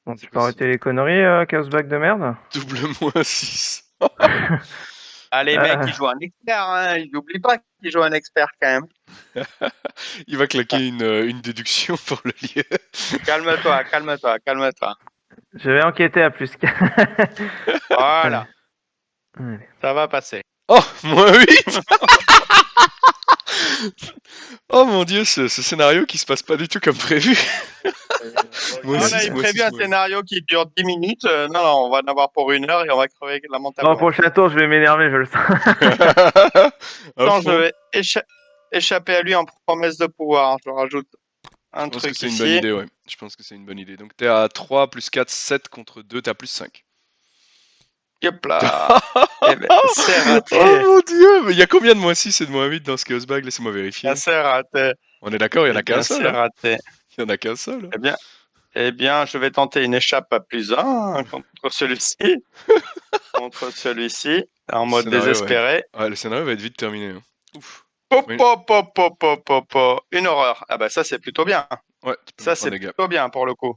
Bon, c'est tu peux arrêter possible. les conneries, Chaos Bag de merde. Double moins 6. Allez, mec, Euh, il joue un expert, hein. Il n'oublie pas qu'il joue un expert quand même. Il va claquer une déduction pour le lieu. Calme-toi, calme-toi, calme-toi. je vais enquêter à plus 4. Allez. Voilà, Allez. ça va passer. Oh, moins 8. Oh mon dieu, ce scénario qui se passe pas du tout comme prévu. Moins On 6, avait moins prévu 6, un moins 8. scénario qui dure 10 minutes. Non, non, on va en avoir pour 1 heure et on va crever Bon, lamentablement. prochain tour, je vais m'énerver, je le sens. À Non, je fond. vais échapper à lui en promesse de pouvoir. Je rajoute Je un pense que truc c'est une bonne ici. idée, ouais. Je pense que c'est une bonne idée. Donc t'es à 3 plus 4, 7 contre 2, t'es à plus 5. Hop là. Eh ben, c'est Oh raté. mon dieu, mais il y a combien de moins 6 et de moins 8 dans ce chaos bag? Laissez-moi Ah, vérifier. c'est raté. On est d'accord, il y en Eh a qu'un bien, seul, c'est hein. raté. Il y en a qu'un seul, hein. Eh bien, je vais tenter une échappe à plus 1 contre celui-ci. Contre celui-ci. En Le mode scénario va être... désespéré. Ouais, le scénario va être vite terminé, hein. Ouf. Pop, Oui. pop, pop, pop, pop, pop, pop. Une horreur. Ah bah ça, c'est plutôt bien. Ouais, tu peux Ça, mettre un c'est dégât. plutôt bien pour le coup.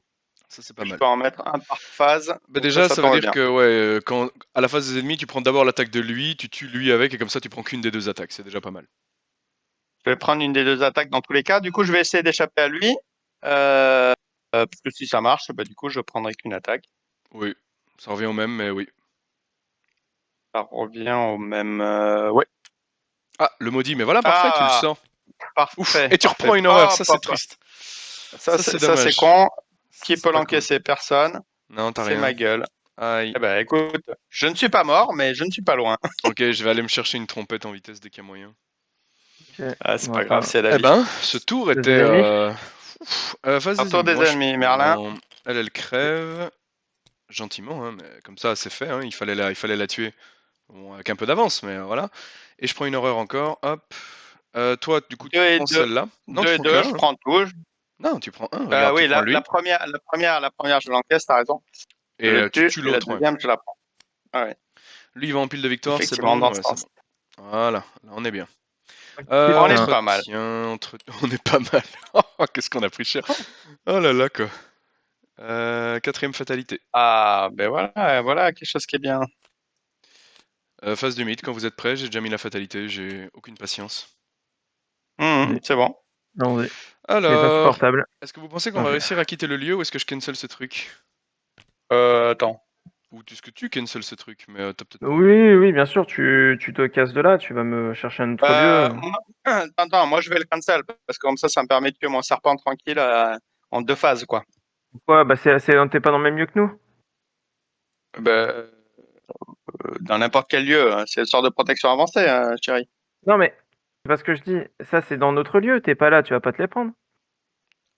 Ça, c'est pas Je mal. peux en mettre un par phase. Bah Donc déjà, ça ça veut tombe dire bien. que, ouais, quand, à la phase des ennemis, tu prends d'abord l'attaque de lui, tu tues lui avec, et comme ça, tu prends qu'une des deux attaques. C'est déjà pas mal. Je vais prendre une des deux attaques dans tous les cas. Du coup, je vais essayer d'échapper à lui. Parce que si ça marche, bah, du coup, je prendrai qu'une attaque. Oui, ça revient au même, mais oui. Ça revient au même. Ouais. Ah, le maudit, mais voilà, parfait, tu le Ah, sors. Ouf, parfait, et tu parfait. reprends une horreur, Hop, ça c'est hop, hop. triste. Ça, Ça c'est c'est ça, c'est dommage. con. Ça Qui c'est peut pas cool. l'encaisser? Personne. Non, t'as C'est rien. ma gueule. Aïe. Eh ben, écoute, je ne suis pas mort, mais je ne suis pas loin. Ok, je vais aller me chercher une trompette en vitesse dès qu'il y a moyen. Ok. Ah, c'est Bon, pas grave, ça. c'est la Eh vie. ben, ce tour Des était... ennemis. phase des Retour ennemis, des moi je ennemis, Merlin. prends... Elle crève. Gentiment, hein, mais comme ça c'est fait, hein, il fallait la tuer. Bon, avec un peu d'avance, mais voilà. Et je prends une horreur encore, hop. Toi, du coup, tu 2 et prends 2. celle-là. Non, 2 tu et prends 2, qu'un, je hein. prends tout. Non, tu prends un, regarde, tu Oui, prends la lui, première, je l'encaisse, t'as raison. Je et le tu tue, tues et la l'autre, ouais. deuxième, je la prends. Ah ouais, Lui, il va en pile de victoire, c'est effectivement, bon, dans ce ouais, c'est sens. bon. Voilà, là, on est bien. Ok, On est tiens. pas mal. Entretien, on est pas mal. Oh, qu'est-ce qu'on a pris cher. Oh là là, quoi. Quatrième fatalité. Ah, ben voilà, voilà quelque chose qui est bien. Phase du mythe, quand vous êtes prêts, j'ai déjà mis la fatalité, j'ai aucune patience. C'est bon. Non, oui. C'est Alors, insupportable. est-ce que vous pensez qu'on va réussir à quitter le lieu ou est-ce que je cancel ce truc? Attends. Ou est-ce que tu cancel ce truc? Mais t'as peut-être pas Oui, oui, bien sûr, tu te casses de là, tu vas me chercher un autre lieu. Attends, moi je vais le cancel parce que comme ça me permet de tuer mon serpent tranquille en 2 phases, quoi. Quoi? Bah, t'es pas dans le même lieu que nous? Ben, dans n'importe quel lieu, hein. C'est le sort de protection avancée, chérie. Non, mais c'est pas ce que je dis. Ça, c'est dans notre lieu. T'es pas là, tu vas pas te les prendre.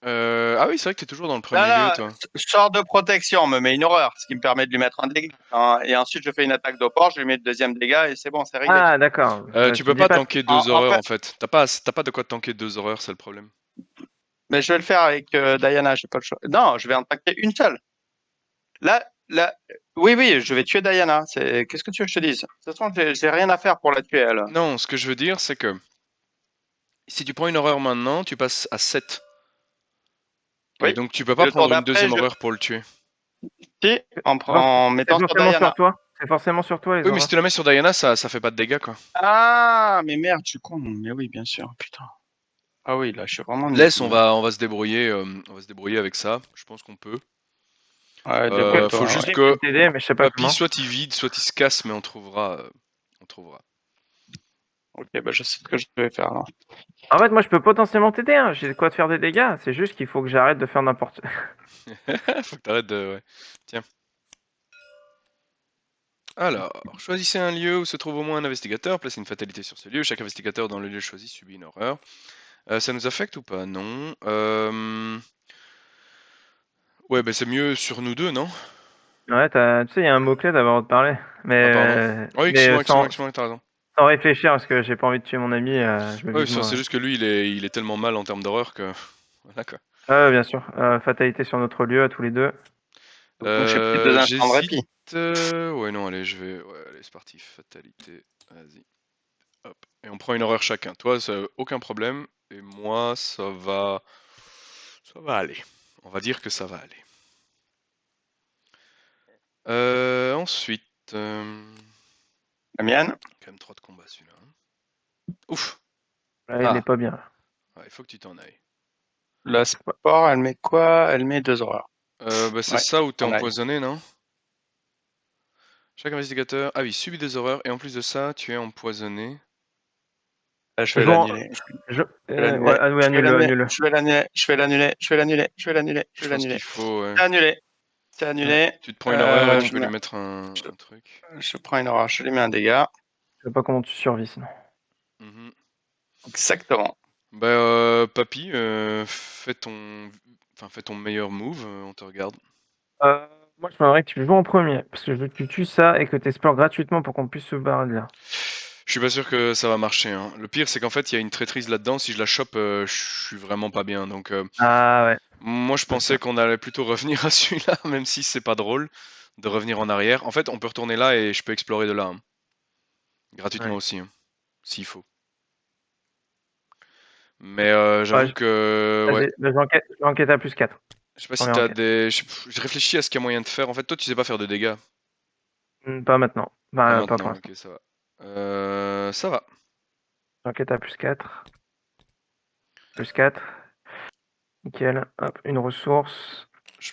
Ah oui, c'est vrai que t'es toujours dans le Là, premier lieu, toi. sort de protection me met une horreur, ce qui me permet de lui mettre un dégât, hein. Et ensuite, je fais une attaque de porc, je lui mets le deuxième dégât et c'est bon, c'est réglé. Ah, d'accord. Tu Tu peux dis pas pas. tanker 2 En horreurs fait, en fait. T'as pas de quoi tanker 2 horreurs, c'est le problème. mais je vais le faire avec Diana, j'ai pas le choix. Non, je vais en attaquer une seule. Là, oui, je vais tuer Diana. Qu'est-ce que tu veux que je te dise? De toute façon, j'ai rien à faire pour la tuer, elle. Non, ce que je veux dire, c'est que si tu prends une horreur maintenant, tu passes à 7. Et Oui. donc tu peux Et pas le tour prendre une d'après, deuxième horreur pour le tuer. si, en C'est mettant sur forcément sur Diana. toi. C'est forcément sur toi, les Oui, mais si horreurs. tu la mets sur Diana, ça fait pas de dégâts, quoi. Ah, mais merde, je suis con. Mais oui, bien sûr, putain. Ah oui, là, je suis vraiment nul. Laisse, on va se débrouiller avec ça. Je pense qu'on peut. Ouais, Faut débrouille-toi, juste ouais. Je vais que t'aider, mais je sais pas Papy, comment. soit il vide, soit il se casse, mais on trouvera. On trouvera. Ok, bah je sais ce que je vais faire alors. En fait, moi, je peux potentiellement t'aider, hein. J'ai de quoi te faire des dégâts. C'est juste qu'il faut que j'arrête de faire n'importe. Faut que t'arrêtes de. Ouais. Tiens. Alors, choisissez un lieu où se trouve au moins un investigateur, placez une fatalité sur ce lieu. Chaque investigateur dans le lieu choisi subit une horreur. Ça nous affecte ou pas? Non. Ouais, bah c'est mieux sur nous deux, non? Ouais, tu sais, il y a un mot-clé d'avoir de parler. Ah, pardon. Oh, Mais excuse-moi, sans t'as raison. réfléchir, parce que j'ai pas envie de tuer mon ami, je me Ouais, vise moi. c'est juste que lui, il est tellement mal en termes d'horreur que. Voilà quoi. Bien sûr. Fatalité sur notre lieu, à tous les deux. Donc j'ai pris 2 instants de J'hésite. répit. Ouais, non, allez, je vais. Ouais, allez, c'est parti. Fatalité. Vas-y. Hop. Et on prend une horreur chacun. Toi, ça, aucun problème. Et moi, ça va. Ça va aller. On va dire que ça va aller. Ensuite. La mienne. Quand même 3 de combat celui-là. Ouf. Là, il est pas bien. Ouais, il faut que tu t'en ailles. Le sport, elle met quoi? Elle met 2 horreurs. Bah, c'est Ouais, ça où t'es on aille. empoisonné, non? Chaque investigateur. Ah oui, subit des horreurs. Et en plus de ça, tu es empoisonné. Je vais l'annuler. Ouais, Ouais, oui, annule. je vais l'annuler. Je vais l'annuler. Je vais l'annuler. Je vais l'annuler. Je Je vais pense qu'il l'annuler. faut. Ouais. C'est annulé. C'est annulé. Tu te prends une horreur et tu peux lui Je, mettre un truc. je prends une horreur. Je lui mets un dégât. Je sais pas comment tu survis, sinon. Mhm. Exactement. Bah, Papy, fais ton meilleur move, on te regarde. Moi, je voudrais que tu joues en premier, parce que je veux que tu tues ça et que tu explores gratuitement pour qu'on puisse se barrer de là. Je suis pas sûr que ça va marcher, hein. Le pire, c'est qu'en fait, il y a une traîtrise là-dedans. Si je la chope, je suis vraiment pas bien. Donc, Ah ouais. moi, je pensais qu'on allait plutôt revenir à celui-là, même si c'est pas drôle de revenir en arrière. En fait, on peut retourner là et je peux explorer de là, hein. Gratuitement Ouais. aussi, hein, s'il faut. Mais Ouais, j'avoue que, ouais. vas-y, j'enquête à plus 4. Je sais pas si Première t'as enquête. des. Je réfléchis à ce qu'il y a moyen de faire. En fait, toi, tu sais pas faire de dégâts. Pas maintenant. Pas Pas pour maintenant, l'instant. ok, ça va. Ça va. J'enquête à plus 4. Plus 4. Nickel. Hop, une ressource.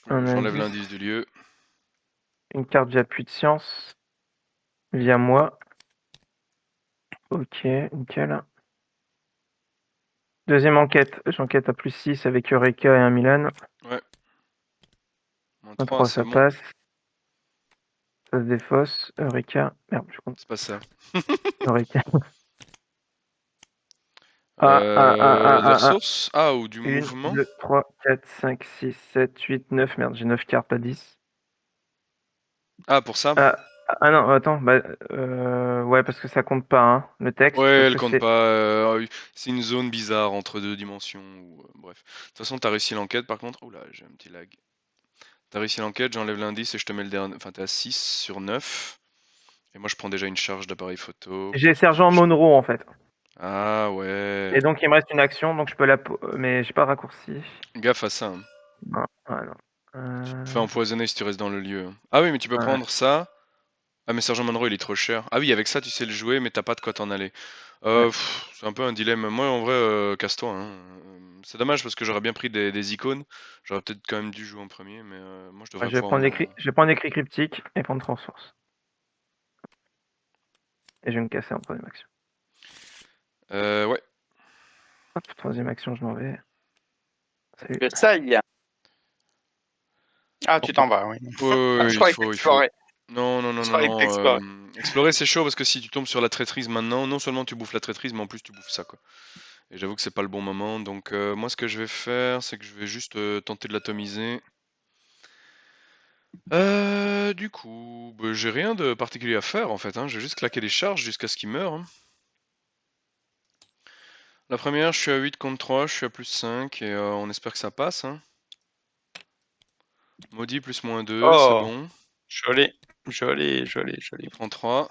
Un J'enlève indice. l'indice du lieu. Une carte d'appui de science. Via moi. Ok, nickel. Deuxième enquête. J'enquête à plus 6 avec Eureka et un Milan. Ouais. Moins Un 3, 3, c'est ça bon. passe. Ça se défausse. Eureka. Merde, je compte. C'est pas ça. Eureka. Des ressources? Ah, ou du 1, mouvement? 2, 3, 4, 5, 6, 7, 8, 9. Merde, j'ai 9 cartes, pas 10. Ah, pour ça? Non, attends. Ouais, parce que ça compte pas, hein, le texte. Ouais, Parce elle que compte c'est. pas. C'est une zone bizarre entre deux dimensions. Bref. De toute façon, t'as réussi l'enquête par contre. Oula, j'ai un petit lag. T'as réussi l'enquête, j'enlève l'indice et je te mets le dernier. Enfin, t'es à 6 sur 9. Et moi, je prends déjà une charge d'appareil photo. J'ai Sergent Monroe, en fait. Ah, ouais. Et donc, il me reste une action, donc je peux mais j'ai pas de raccourci. Gaffe à ça, hein. Non, ouais, non. Tu te fais empoisonner si tu restes dans le lieu, hein. Ah oui, mais tu peux Ouais. prendre ça. Ah, mais Sergent Monroe, il est trop cher. Ah oui, avec ça, tu sais le jouer, mais t'as pas de quoi t'en aller. Ouais. C'est un peu un dilemme. Moi, en vrai, casse-toi, hein. C'est dommage parce que j'aurais bien pris des icônes. J'aurais peut-être quand même dû jouer en premier, mais moi, je devrais Je vais pouvoir prendre écrit cryptique et prendre transforce. Et je vais me casser en troisième action. Ouais. Hop, troisième action, je m'en vais. Salut. Ça, il y a. Ah, tu t'en vas, oui. Ouais, Je il croyais que faut, il faut. t'explorais. Non, non, non, Je non, croyais que non. t'explorais. Explorer, c'est chaud parce que si tu tombes sur la traîtrise maintenant, non seulement tu bouffes la traîtrise, mais en plus tu bouffes ça, quoi. Et j'avoue que c'est pas le bon moment. Donc, moi, ce que je vais faire, c'est que je vais juste tenter de l'atomiser. Du coup, bah, j'ai rien de particulier à faire en fait, hein. J'ai juste claqué des charges jusqu'à ce qu'il meure, hein. La première, je suis à 8 contre 3, je suis à plus 5 et on espère que ça passe, hein. Maudit plus moins 2, c'est Oh, bon. joli, joli, joli, joli. Il prend 3.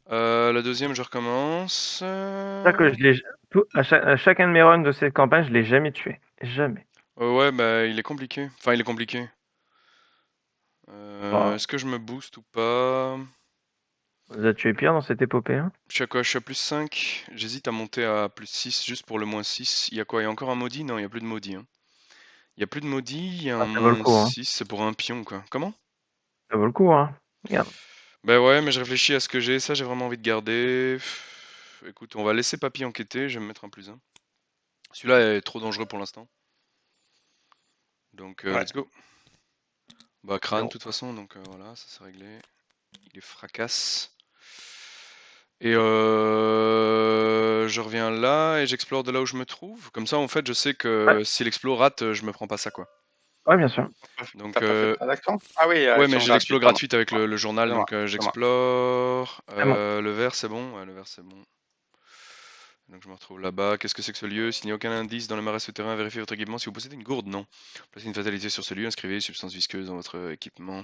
La deuxième, je recommence. C'est que à chacun de mes runs de cette campagne, je l'ai jamais tué. Jamais. Ouais, bah il est compliqué. Enfin, il est compliqué. Bon, Est-ce que je me booste ou pas? vous avez tué pire dans cette épopée, hein? Je suis à quoi? Je suis à plus 5. J'hésite à monter à plus 6 juste pour le moins 6. Il y a quoi? Il y a encore un maudit? Non, il n'y a plus de maudit, hein. Il y a plus de maudit, il y a Ah, un ça vaut le moins coup, hein. 6, c'est pour un pion, quoi. Comment? Ça vaut le coup, hein. Regarde. Bah ouais, mais je réfléchis à ce que j'ai. Ça, j'ai vraiment envie de garder. Écoute, on va laisser Papy enquêter. Je vais me mettre un plus 1. Celui-là est trop dangereux pour l'instant. Donc, Ouais. let's go. Bah, crâne, de Zéro. toute façon. Donc, voilà, ça c'est réglé. Il est fracasse. Et je reviens là et j'explore de là où je me trouve. Comme ça, en fait, je sais que Ouais, si l'explo rate, je me prends pas ça, quoi. ouais, bien sûr. Donc, T'as pas fait de transaction? Ah oui, ouais, mais action j'ai l'explo gratuite, pardon. gratuite avec le journal. C'est moi, Donc, c'est moi. j'explore. C'est bon. Le vert, c'est bon. Ouais, le vert, c'est bon. Donc je me retrouve là-bas. Qu'est-ce que c'est que ce lieu? S'il n'y a aucun indice dans le marais souterrain, vérifiez votre équipement. Si vous possédez une gourde, non. Placez une fatalité sur ce lieu, inscrivez substance visqueuse dans votre équipement.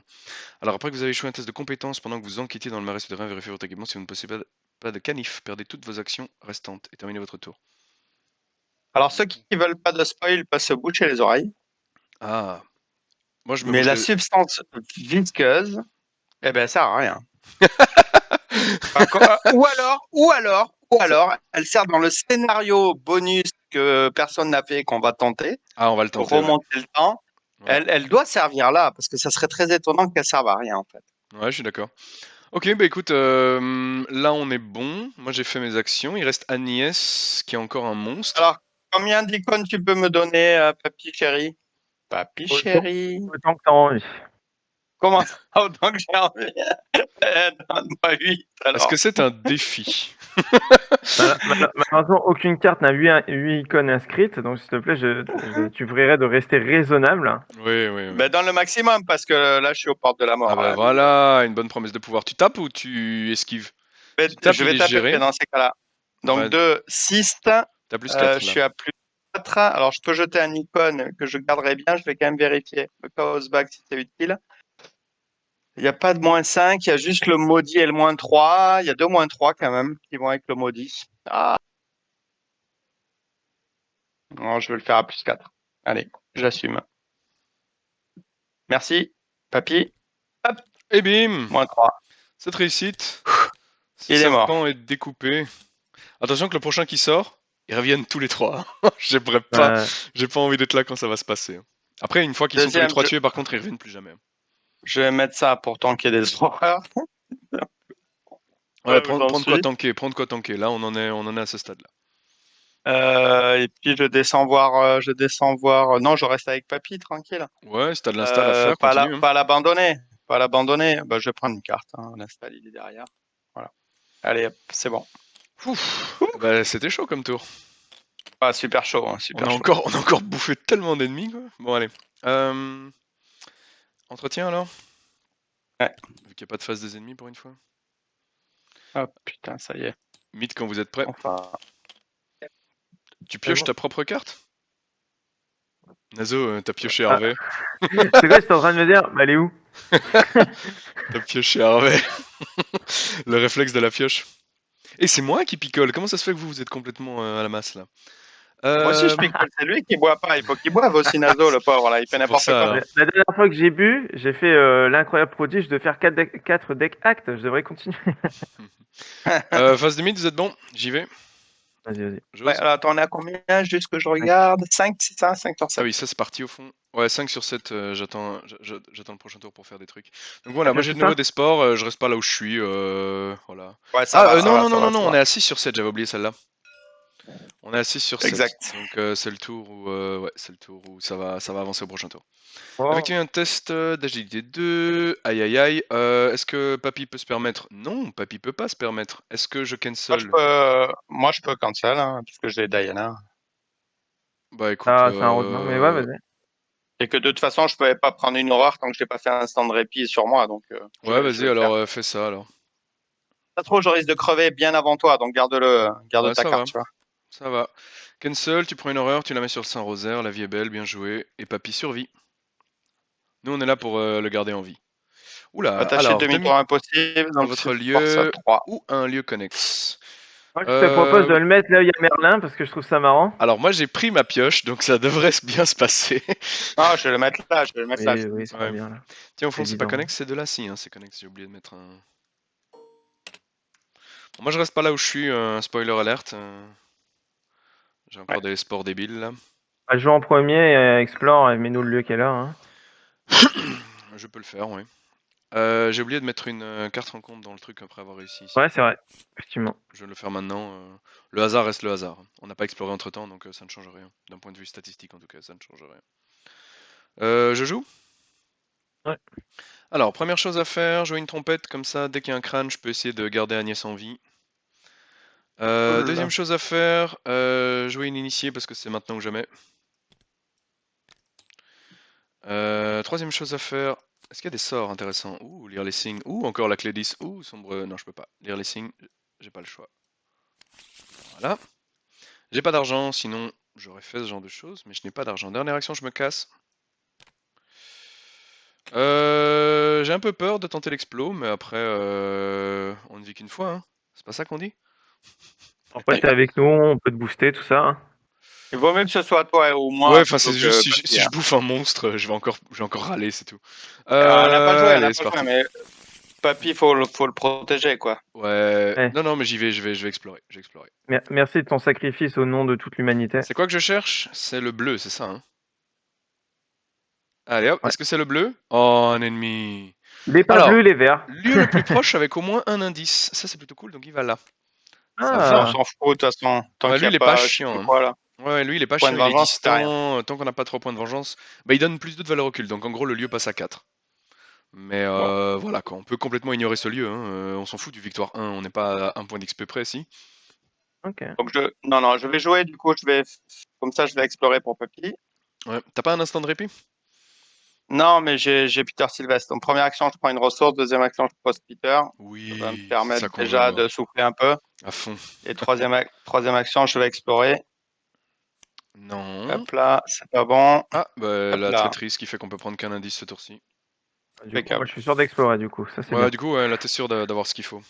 Alors après que vous avez échoué un test de compétence pendant que vous enquêtiez dans le marais souterrain, vérifiez votre équipement. Si vous ne possédez pas de canif, perdez toutes vos actions restantes et terminez votre tour. Alors, ceux qui veulent pas de spoil peuvent se boucher les oreilles. Ah, moi je me Mais bouge la les... substance visqueuse, eh ben, ça sert à rien. Ou alors, elle sert dans le scénario bonus que personne n'a fait et qu'on va tenter Ah, on va le pour tenter, ouais. remonter le temps. Ouais, Elle doit servir là, parce que ça serait très étonnant qu'elle serve à rien, en fait. ouais, je suis d'accord. Ok, bah écoute, là on est bon. Moi j'ai fait mes actions. Il reste Agnès qui est encore un monstre. Alors, combien d'icônes tu peux me donner, papy chéri? Papy chéri. Autant que t'as envie. Comment ça, autant que j'ai envie? Donne-moi 8, Est-ce que alors. c'est un défi? Malheureusement, aucune carte n'a 8 icônes inscrites, donc s'il te plaît, tu prierais de rester raisonnable. Oui, oui, oui. Ben, dans le maximum, parce que là, je suis aux portes de la Ah mort, bah hein. voilà, une bonne promesse de pouvoir. Tu tapes ou tu esquives? Tu tapes, Je il vais est taper géré. dans ces cas-là. Donc, Ouais, 2, 6. t'as plus Je 4 là. suis à plus 4. Alors, je peux jeter un icône que je garderai bien. Je vais quand même vérifier le chaos bag si c'est utile. Il n'y a pas de moins 5. Il y a juste le maudit et le moins 3. Il y a 2 moins 3 quand même qui vont avec le maudit. Ah, non, je vais le faire à plus 4. Allez, j'assume. Merci, papy. Hop, Et bim! moins 3. Cette réussite. Ce Il est mort. serpent est découpé. Attention que le prochain qui sort, ils reviennent tous les trois. Ouais. J'ai pas envie d'être là quand ça va se passer. Après, une fois qu'ils sont tous les Deuxième, trois tués, par contre, ils reviennent plus jamais. je vais mettre ça pour tanker des horreurs. Ouais, Où j'en prendre quoi suis. tanker, prendre quoi tanker. Là, on en est à ce stade-là. Et puis je descends voir, Non, je reste avec papy, tranquille. Ouais, si t'as de l'install à faire, continue, hein. Pas l'abandonner. Pas l'abandonner. Bah, je vais prendre une carte, hein. L'install, il est derrière. Voilà. Allez, hop, c'est bon. Ouf. Bah, c'était chaud comme tour. Ah, super chaud, hein, super chaud. On a encore bouffé tellement d'ennemis, quoi. Bon, allez. Entretien alors? Ouais. Vu qu'il n'y a pas de phase des ennemis pour une fois. Oh putain, ça y est. Mythe quand vous êtes prêts. Enfin. Tu pioches ta propre carte? Nazo, t'as pioché Ah. Hervé. C'est quoi, j'étais en train de me dire, bah, elle est où? T'as pioché Hervé. Le réflexe de la pioche. Et c'est moi qui picole. Comment ça se fait que vous êtes complètement à la masse là? Moi aussi, je picole. C'est lui qui boit pas. Il faut qu'il boive aussi, Nazo, le pauvre. Là. Il fait C'est pour n'importe ça, quoi. alors. La dernière fois que j'ai bu, j'ai fait l'incroyable prodige de faire 4 decks actes. Je devrais continuer. Phase limite, vous êtes bon? J'y vais. Vas-y. J'ose. Ouais, alors, attends, on est à combien? Juste que je regarde. 5, c'est ça? 5 sur 7. Ah oui, ça c'est parti au fond. Ouais, 5 sur 7, j'attends le prochain tour pour faire des trucs. Donc voilà, moi j'ai de nouveau des sports, je reste pas là où je suis, voilà. Ouais, ça va, non, ça va. on est à 6 sur 7, j'avais oublié celle-là. On est à 6 sur 7. Exact. Donc c'est le tour où ça va avancer au prochain tour. Oh. Effectuer un test d'agilité 2. Aïe aïe aïe. Est-ce que Papy peut se permettre? Non, Papy peut pas se permettre. Est-ce que je cancel? Moi, je peux cancel, hein, puisque j'ai Diana. Bah écoute. Ah, c'est un roadman, mais ouais, vas-y. Et que de toute façon, je pouvais pas prendre une horreur tant que j'ai pas fait un instant de répit sur moi. Donc, Ouais, vas-y, alors fais ça alors. Pas trop, je risque de crever bien avant toi, donc garde ta carte, tu vois. Ça va. Cancel, tu prends une horreur, tu la mets sur le Saint-Rosaire, la vie est belle, bien joué. Et Papy survit. Nous, on est là pour le garder en vie. Oula, attaché alors, demi-tour impossible, dans donc votre c'est lieu force 3. ou un lieu connexe. Moi, je te propose de le mettre là où il y a Merlin, parce que je trouve ça marrant. Alors, moi, j'ai pris ma pioche, donc ça devrait bien se passer. Ah, je vais le mettre là, Oui, c'est bien là. Tiens, au fond, c'est pas évident. connexe, c'est de là, si, hein, c'est connexe, j'ai oublié de mettre un... Bon, moi, je reste pas là où je suis, spoiler alert. J'ai encore des sports débiles, là. Ah, joue en premier, explore, et mets-nous le lieu qu'elle a. Hein. Je peux le faire, oui. J'ai oublié de mettre une carte rencontre dans le truc après avoir réussi ici. Ouais, c'est vrai, effectivement. Je vais le faire maintenant. Le hasard reste le hasard. On n'a pas exploré entre temps, donc ça ne change rien. D'un point de vue statistique, en tout cas, ça ne change rien. Je joue? Ouais. Alors, première chose à faire, jouer une trompette, comme ça, dès qu'il y a un crâne, je peux essayer de garder Agnès en vie. Deuxième chose à faire, jouer une initiée, parce que c'est maintenant ou jamais. Troisième chose à faire, est-ce qu'il y a des sorts intéressants? Ouh, lire les signes. Ouh, encore la clé 10. Ouh, sombre... Non, je peux pas. Lire les signes, j'ai pas le choix. Voilà. J'ai pas d'argent, sinon j'aurais fait ce genre de choses, mais je n'ai pas d'argent. Dernière action, je me casse. J'ai un peu peur de tenter l'explo, mais après, on ne vit qu'une fois. Hein. C'est pas ça qu'on dit? Après, t'es avec nous, on peut te booster, tout ça. Hein. Il vaut mieux que ce soit toi ou moi. Ouais, enfin, c'est juste si je bouffe un monstre, je vais encore râler, c'est tout. On n'a pas joué, allez, c'est parti. mais Papy, faut le protéger, quoi. Ouais. Non, mais je vais explorer. Merci de ton sacrifice au nom de toute l'humanité. C'est quoi que je cherche? C'est le bleu, c'est ça, hein? Allez hop, est-ce que c'est le bleu? Oh, un ennemi. Les pas bleus, les verts. Lieu le plus proche avec au moins un indice. Ça, c'est plutôt cool, donc il va là. On s'en fout, de toute façon. Ouais, lui, il est pas chiant. Hein. Ouais, lui, il est pas chiant, il est distant. Tant qu'on n'a pas 3 points de vengeance, bah, il donne plus 2 de valeur occulte. Donc en gros, le lieu passe à 4. Mais voilà, quoi. On peut complètement ignorer ce lieu. Hein. On s'en fout du victoire 1. On n'est pas à 1 point d'XP près, si. Ok. Donc je vais jouer, du coup, comme ça, je vais explorer pour Papy. Ouais. T'as pas un instant de répit? Non, mais j'ai Peter Sylvestre. Donc première action, je prends une ressource. Deuxième action, je pose Peter. Oui. Ça va me permettre déjà de souffler un peu. À fond. Et troisième action, je vais explorer. Non. Hop là, c'est pas bon. Ah, bah la traîtrise qui fait qu'on peut prendre qu'un indice ce tour-ci. Moi, je suis sûr d'explorer, du coup. Ça, c'est bien. Du coup, là, t'es sûr d'avoir ce qu'il faut.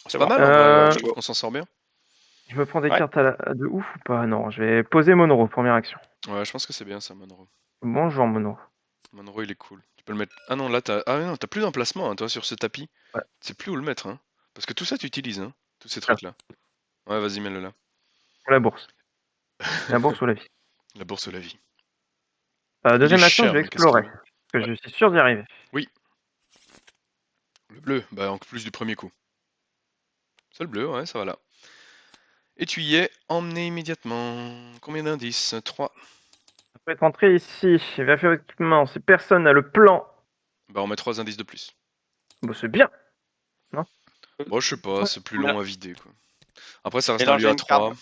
C'est pas mal, hein, je trouve qu'on s'en sort bien. Je me prends des cartes de ouf ou pas? Non, je vais poser Monoro, première action. Ouais, je pense que c'est bien ça, Monoro. Bonjour, Monoro. Monoro, il est cool. Tu peux le mettre... Ah non, là, t'as plus d'emplacement, hein, toi, sur ce tapis. Ouais. Tu sais plus où le mettre, hein. Parce que tout ça, tu utilises, hein. Tous ces trucs-là. Ouais, vas-y, mets-le là. La bourse. La bourse ou la vie? La bourse ou la vie. Deuxième action, je vais explorer. Parce que je suis sûr d'y arriver. Oui. Le bleu, bah en plus du premier coup. C'est le bleu, ouais, ça va là. Et tu y es emmené immédiatement. Combien d'indices? 3. Ça peut être entré ici. Va faire équipement. Si personne n'a le plan. Bah on met 3 indices de plus. Bon, c'est bien. Non? Bon, je sais pas, c'est plus long à vider, quoi. Après, ça reste un lieu à 3.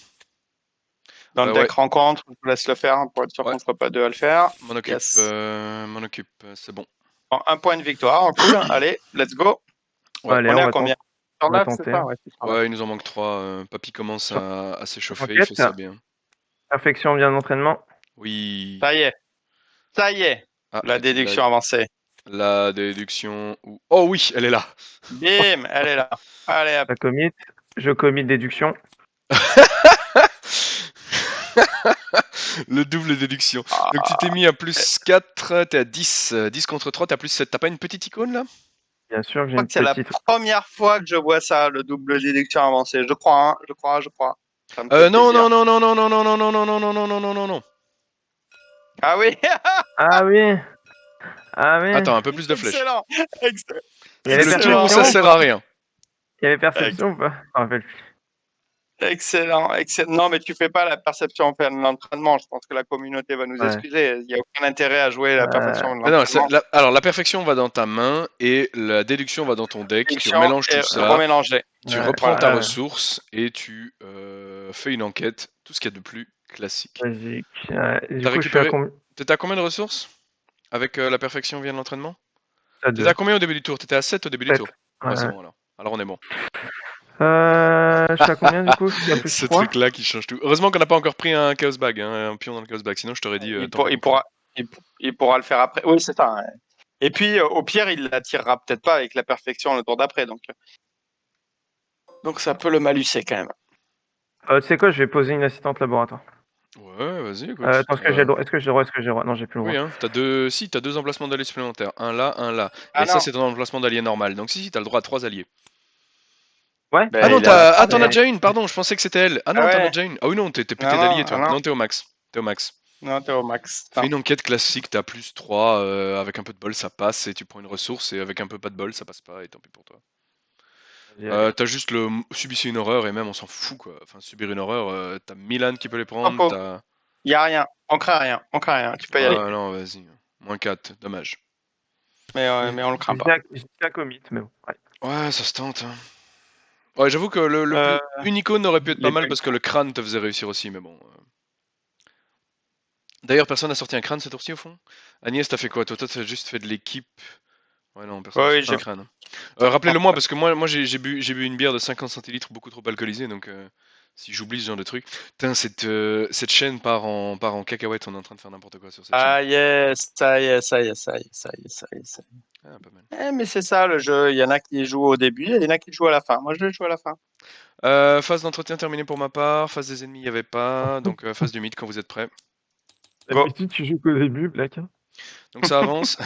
Dans le deck rencontre, je vous laisse le faire pour être sûr qu'on ne soit pas deux à le faire. M'en occupe, c'est bon. Bon, un point de victoire, cool. Allez, let's go. Ouais, allez, on est à combien? On va tenter. Ouais, il nous en manque 3. Papy commence à s'échauffer, il fait ça bien. Perfection bien d'entraînement. Oui. Ça y est. La déduction avancée. La déduction... Oh oui, elle est là. Bim, elle est là. Allez, hop. Je commit déduction. Le double déduction. Ah, Donc tu t'es mis à plus 4, t'es à 10. 10 contre 3, t'as plus 7. T'as pas une petite icône là? Bien sûr que je j'ai crois une que c'est la petite. première fois que je vois ça, le double déduction avancé. Je crois, hein, je crois. Ça me fait Non, plaisir. non, non, non, non, non, non, non, non, non, non, non, non, non, non, non, non. Ah oui, Ah oui. Ah oui. Attends, un peu plus de flèches. excellent, Il y avait Le tout, excellent, ça perception. sert à rien. Il y avait perception ou pas? Je me rappelle plus. excellent. Non, mais tu fais pas la perception en fait de l'entraînement. Je pense que la communauté va nous Ouais. excuser. Il n'y a aucun intérêt à jouer la perfection de Ah non, l'entraînement. alors la perfection va dans ta main et la déduction va dans ton deck. Tu Déduction remélanges et tout ça, remélanger. tu Ouais, reprends ta Voilà. ressource et tu fais une enquête. Tout ce qu'il y a de plus classique. Logique. Ouais. Du T'as coup, je suis à récupéré. combien? T'étais à combien de ressources avec la perfection via l'entraînement? À T'étais 2. à combien au début du tour? T'étais à 7 au début du 7. tour? Ouais. Ouais, c'est bon alors. Alors on est bon. Je suis à combien du coup? Je suis à plus Ce 3. truc-là qui change tout. Heureusement qu'on n'a pas encore pris un Chaos Bag, hein, un pion dans le Chaos Bag. Sinon, je t'aurais dit. Il pourra le faire après. Oui, c'est ça. Ouais. Et puis, au pire, il l'attirera peut-être pas avec la perfection le tour d'après. Donc ça peut le maluser quand même. Tu sais quoi? Je vais poser une assistante laboratoire. Ouais, vas-y, écoute. Attends, est-ce que j'ai le droit? Est-ce que j'ai le droit? Est-ce que j'ai le droit? Non, j'ai plus le droit. Oui, hein. T'as deux. Si, t'as deux emplacements d'alliés supplémentaires. Un là, un là. Ah Et ça, non. c'est ton emplacement d'allié normal. Donc, si, t'as le droit à 3 alliés. Ouais. Ah non, Il en a t'as. pas, Ah, t'en as mais- déjà une, pardon, je pensais que c'était elle. Ah non, Ah t'en as ouais. déjà une. Ah oui, non, t'es Non, pété non, d'alliés, toi. non. Non, t'es au max. T'es au max. Non, t'es au max. Fais une enquête classique, t'as plus 3, avec un peu de bol, ça passe, et tu prends une ressource, et avec un peu pas de bol, ça passe pas, et tant pis pour toi. T'as juste le subissez une horreur, et même on s'en fout, quoi. Enfin, subir une horreur, t'as Milan qui peut les prendre, Repos. t'as. Il y a rien. On craint rien. Tu peux y aller. Ah non, vas-y. Moins 4, dommage. Mais on le craint pas. J'étais à commit, mais bon. Ouais. Ouais, ça se tente. Hein. Ouais, j'avoue que une icône aurait pu être pas les mal bugs. parce que le crâne te faisait réussir aussi, mais bon. D'ailleurs, personne n'a sorti un crâne cette tour-ci au fond? Agnès, t'as fait quoi? Toi, t'as juste fait de l'équipe. Ouais, non, personne n'a Oui, sorti un crâne. Rappelez-le moi, parce que moi j'ai bu une bière de 50 centilitres beaucoup trop alcoolisée, donc si j'oublie ce genre de truc. Putain, cette chaîne part en cacahuète, on est en train de faire n'importe quoi sur cette chaîne. Ah yes, ça y est. Ah, pas mal. Mais c'est ça le jeu. Il y en a qui jouent au début, et il y en a qui jouent à la fin. Moi, je joue à la fin. Phase d'entretien terminée pour ma part, phase des ennemis, il n'y avait pas, donc phase du mythe quand vous êtes prêts. D'habitude, tu joues qu'au début, Black. Hein. Donc ça avance.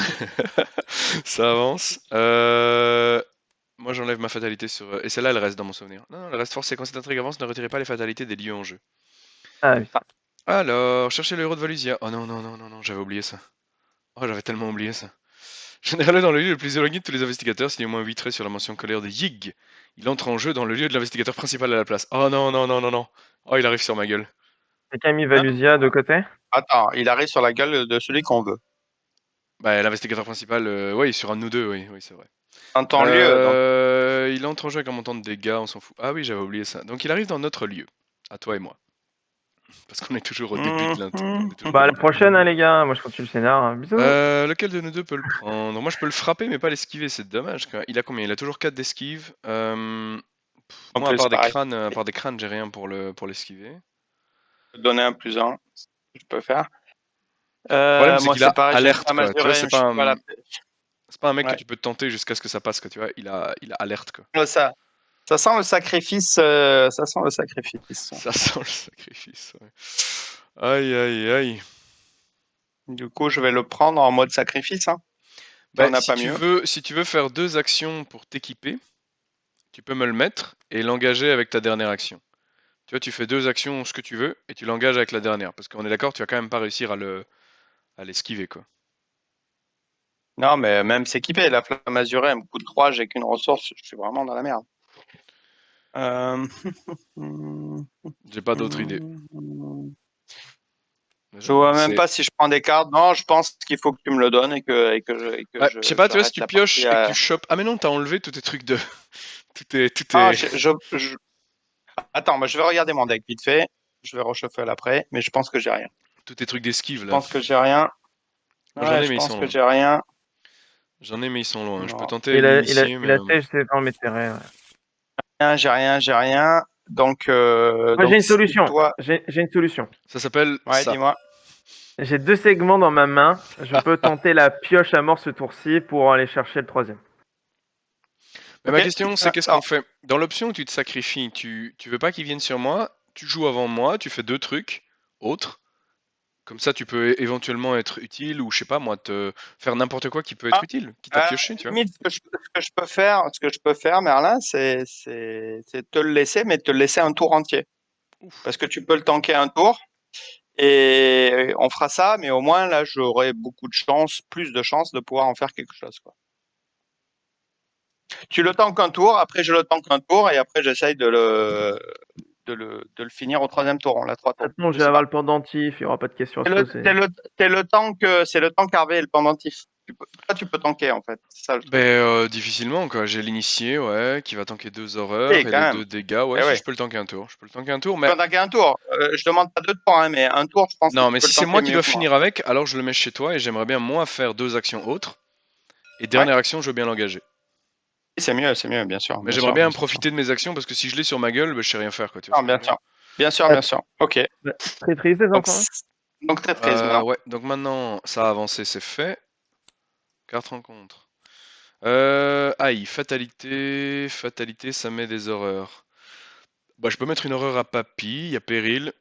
Ça avance. Moi j'enlève ma fatalité sur. Et celle-là elle reste dans mon souvenir. Non, elle reste force et quand cette intrigue avance, ne retirez pas les fatalités des lieux en jeu. Ah oui. Alors, cherchez le héros de Valusia. Oh non, non, non, non, non, j'avais oublié ça. Oh, j'avais tellement oublié ça. Généralement dans le lieu le plus éloigné de tous les investigateurs, s'il y a au moins 8 traits sur la mention colère de Yig, il entre en jeu dans le lieu de l'investigateur principal à la place. Oh non, non, non, non, non. Oh, il arrive sur ma gueule. Quelqu'un a mis Valusia de côté? Attends, il arrive sur la gueule de celui qu'on veut. Bah, l'investigateur principal, oui, sur un de nous deux, oui, oui, c'est vrai. En ton lieu, donc. Il entre en jeu avec un montant de dégâts, on s'en fout. Ah oui, j'avais oublié ça. Donc il arrive dans notre lieu, à toi et moi. Parce qu'on est toujours au début de l'intrigue. Bah, la prochaine, hein, les gars. Moi, je continue le scénar. Hein. Bisous. Lequel de nous deux peut le prendre? Moi, je peux le frapper, mais pas l'esquiver, c'est dommage. Il a combien? Il a toujours 4 d'esquive. Moi, plus, à part des crânes, j'ai rien pour l'esquiver. Donner un +1, je peux faire. Le problème, c'est moi, qu'il a pareil, alerte, quoi. Tu vois, c'est pas un mec Ouais. que tu peux tenter jusqu'à ce que ça passe, quoi. Tu vois, il a alerte, quoi. Ça sent le sacrifice. Ça sent le sacrifice. Ça sent le sacrifice, ouais. Aïe, aïe, aïe. Du coup, je vais le prendre en mode sacrifice. Hein. Bah, on n'a pas mieux. Si tu veux faire 2 actions pour t'équiper, tu peux me le mettre et l'engager avec ta dernière action. Tu vois, tu fais 2 actions, ce que tu veux, et tu l'engages avec la dernière. Parce qu'on est d'accord, tu vas quand même pas réussir à l'esquiver, quoi. Non, mais même s'équiper. La flamme azurée, elle me coûte 3, j'ai qu'une ressource. Je suis vraiment dans la merde. J'ai pas d'autre idée. Je vois même pas si je prends des cartes. Non, je pense qu'il faut que tu me le donnes et que je sais pas, tu vois, si tu pioches et que tu chopes. Ah, mais non, t'as enlevé tous tes trucs de. tout est. Ah, Attends, je vais regarder mon deck vite fait. Je vais reshuffle après, mais je pense que j'ai rien. Tous tes trucs d'esquive, là. Je pense que j'ai rien. Moi, j'en ai, mais ils sont loin. j'ai rien. J'en ai, mais ils sont loin. Non. Je peux tenter l'initier, mais... Il a têche, c'est dans mes terrains. Ouais. J'ai rien. Donc, moi, j'ai une solution. Toi... J'ai une solution. Ça s'appelle. Ouais, dis-moi. J'ai 2 segments dans ma main. Je peux tenter la pioche à mort ce tour-ci pour aller chercher le 3e. Mais ma question, c'est qu'est-ce qu'on fait? Dans l'option où tu te sacrifies, tu veux pas qu'ils viennent sur moi, tu joues avant moi, tu fais 2 trucs. autres. Comme ça, tu peux éventuellement être utile ou je sais pas moi, te faire n'importe quoi qui peut être utile, quitte à piocher, tu vois. Limite, ce que je peux faire, Merlin, c'est te le laisser, mais te le laisser un tour entier. Ouf. Parce que tu peux le tanker un tour. Et on fera ça, mais au moins là, j'aurai beaucoup de chance, plus de chances de pouvoir en faire quelque chose, quoi. Tu le tankes un tour, après je le tank un tour, et après j'essaye de le finir au 3e tour. On l'a 3 tours. De toute façon, je vais avoir le pendentif, il n'y aura pas de questions à se poser. C'est le tank Harvey et le pendentif. Tu peux tanker en fait. C'est ça le truc. Difficilement quoi. J'ai l'initié, ouais, qui va tanker 2 horreurs et quand les même. 2 dégâts. Ouais, Eh si ouais. je peux le tanker un tour. Je peux le tanker un tour, Tu mais. peux tanker un tour. Je demande pas 2 tours, hein, mais un tour, je pense que Non, tu mais peux si le c'est tanker moi qui mieux dois que moi. finir avec, alors je le mets chez toi et j'aimerais bien moi faire 2 actions autres. Et dernière action, je veux bien l'engager. C'est mieux, bien sûr. Mais j'aimerais bien profiter de mes actions parce que si je l'ai sur ma gueule, je sais rien faire quoi. Tu vois bien sûr. Bien sûr. Ok. Traîtrise les enfants. Donc traîtrise. Ouais, donc maintenant ça a avancé, c'est fait. Carte rencontre. Aïe, fatalité. Fatalité, ça met des horreurs. Bah, je peux mettre une horreur à papy, il y a péril.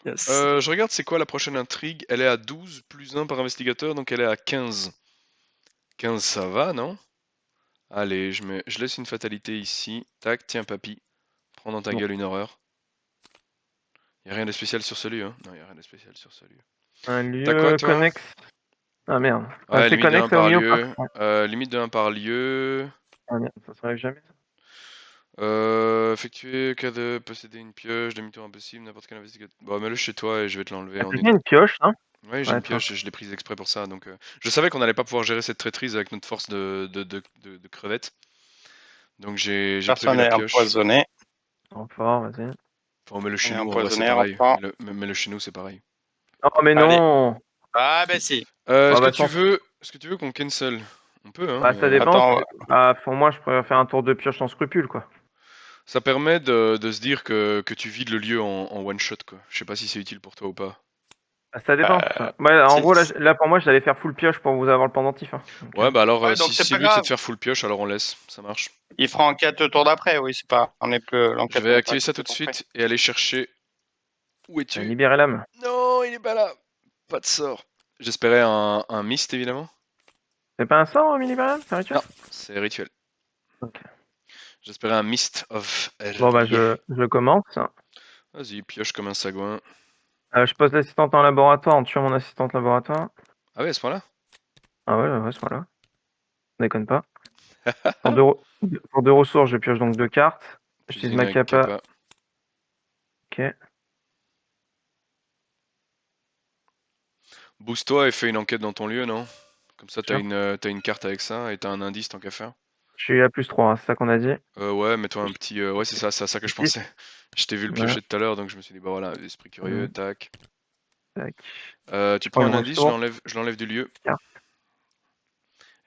Yes. Je regarde c'est quoi la prochaine intrigue. Elle est à 12 plus 1 par investigateur, donc elle est à 15. 15 ça va, non? Allez, je laisse une fatalité ici. Tac, tiens papy. Prends dans ta gueule une horreur. Y a rien de spécial sur ce lieu, hein? Non, y a rien de spécial sur ce lieu. Un T'as quoi lieu toi? connexe. Ah merde. Ouais, C'est limite de 1 connexe au par milieu. lieu. Limite de 1 par lieu. Ah merde, ça s'arrive jamais. Effectuer cas de posséder une pioche, demi-tour impossible, n'importe quel investigateur. Bon, mets-le chez toi et je vais te l'enlever en T'as une. une pioche, hein? Ouais, j'ai une pioche et je l'ai prise exprès pour ça. Donc, je savais qu'on n'allait pas pouvoir gérer cette traîtrise avec notre force de crevettes. Donc j'ai prévu la pioche. Empoisonné. Renfort, vas-y. Enfin, on met le chez nous, en vrai c'est Empoisonné, pareil. renfort. Mets-le chez nous, c'est pareil. Oh mais non. Ah ben si. Est-ce bah, que tu veux qu'on cancel? On peut, hein. Bah ça dépend. Attends, Pour moi, je préfère faire un tour de pioche sans scrupule, quoi. Ça permet de se dire que tu vides le lieu en one shot, quoi. Je sais pas si c'est utile pour toi ou pas. Bah, ça dépend. En gros, là, pour moi, je l'allais faire full pioche pour vous avoir le pendentif. Hein. Ouais, bah alors, donc si le but c'est de faire full pioche, alors on laisse, ça marche. Il fera enquête le tour d'après, oui, c'est pas. On est plus l'enquête. Je vais activer ça tout de suite et aller chercher. Où es-tu? Libérer l'âme. Non, il est pas là. Pas de sort. J'espérais un mist évidemment. C'est pas un sort, libérer l'âme? C'est rituel? Non, c'est rituel. Ok. J'espérais un mist of. Bon bah je commence. Vas-y, pioche comme un sagouin. Je pose l'assistante en laboratoire en tuant mon assistante laboratoire. Ah ouais, à ce point-là? Ah ouais, ce point-là. Déconne pas. Pour 2 ressources, je pioche donc 2 cartes. J'utilise ma capa. Ok. Booste-toi et fais une enquête dans ton lieu, non? Comme ça, t'as une carte avec ça et t'as un indice tant qu'à faire. Je suis à +3, hein, c'est ça qu'on a dit. Ouais, mets-toi un petit. Ouais, c'est ça que je pensais. Je t'ai vu le piocher tout à l'heure, donc je me suis dit, bah voilà, esprit curieux, tac. Tu prends un indice, je l'enlève du lieu. Carte.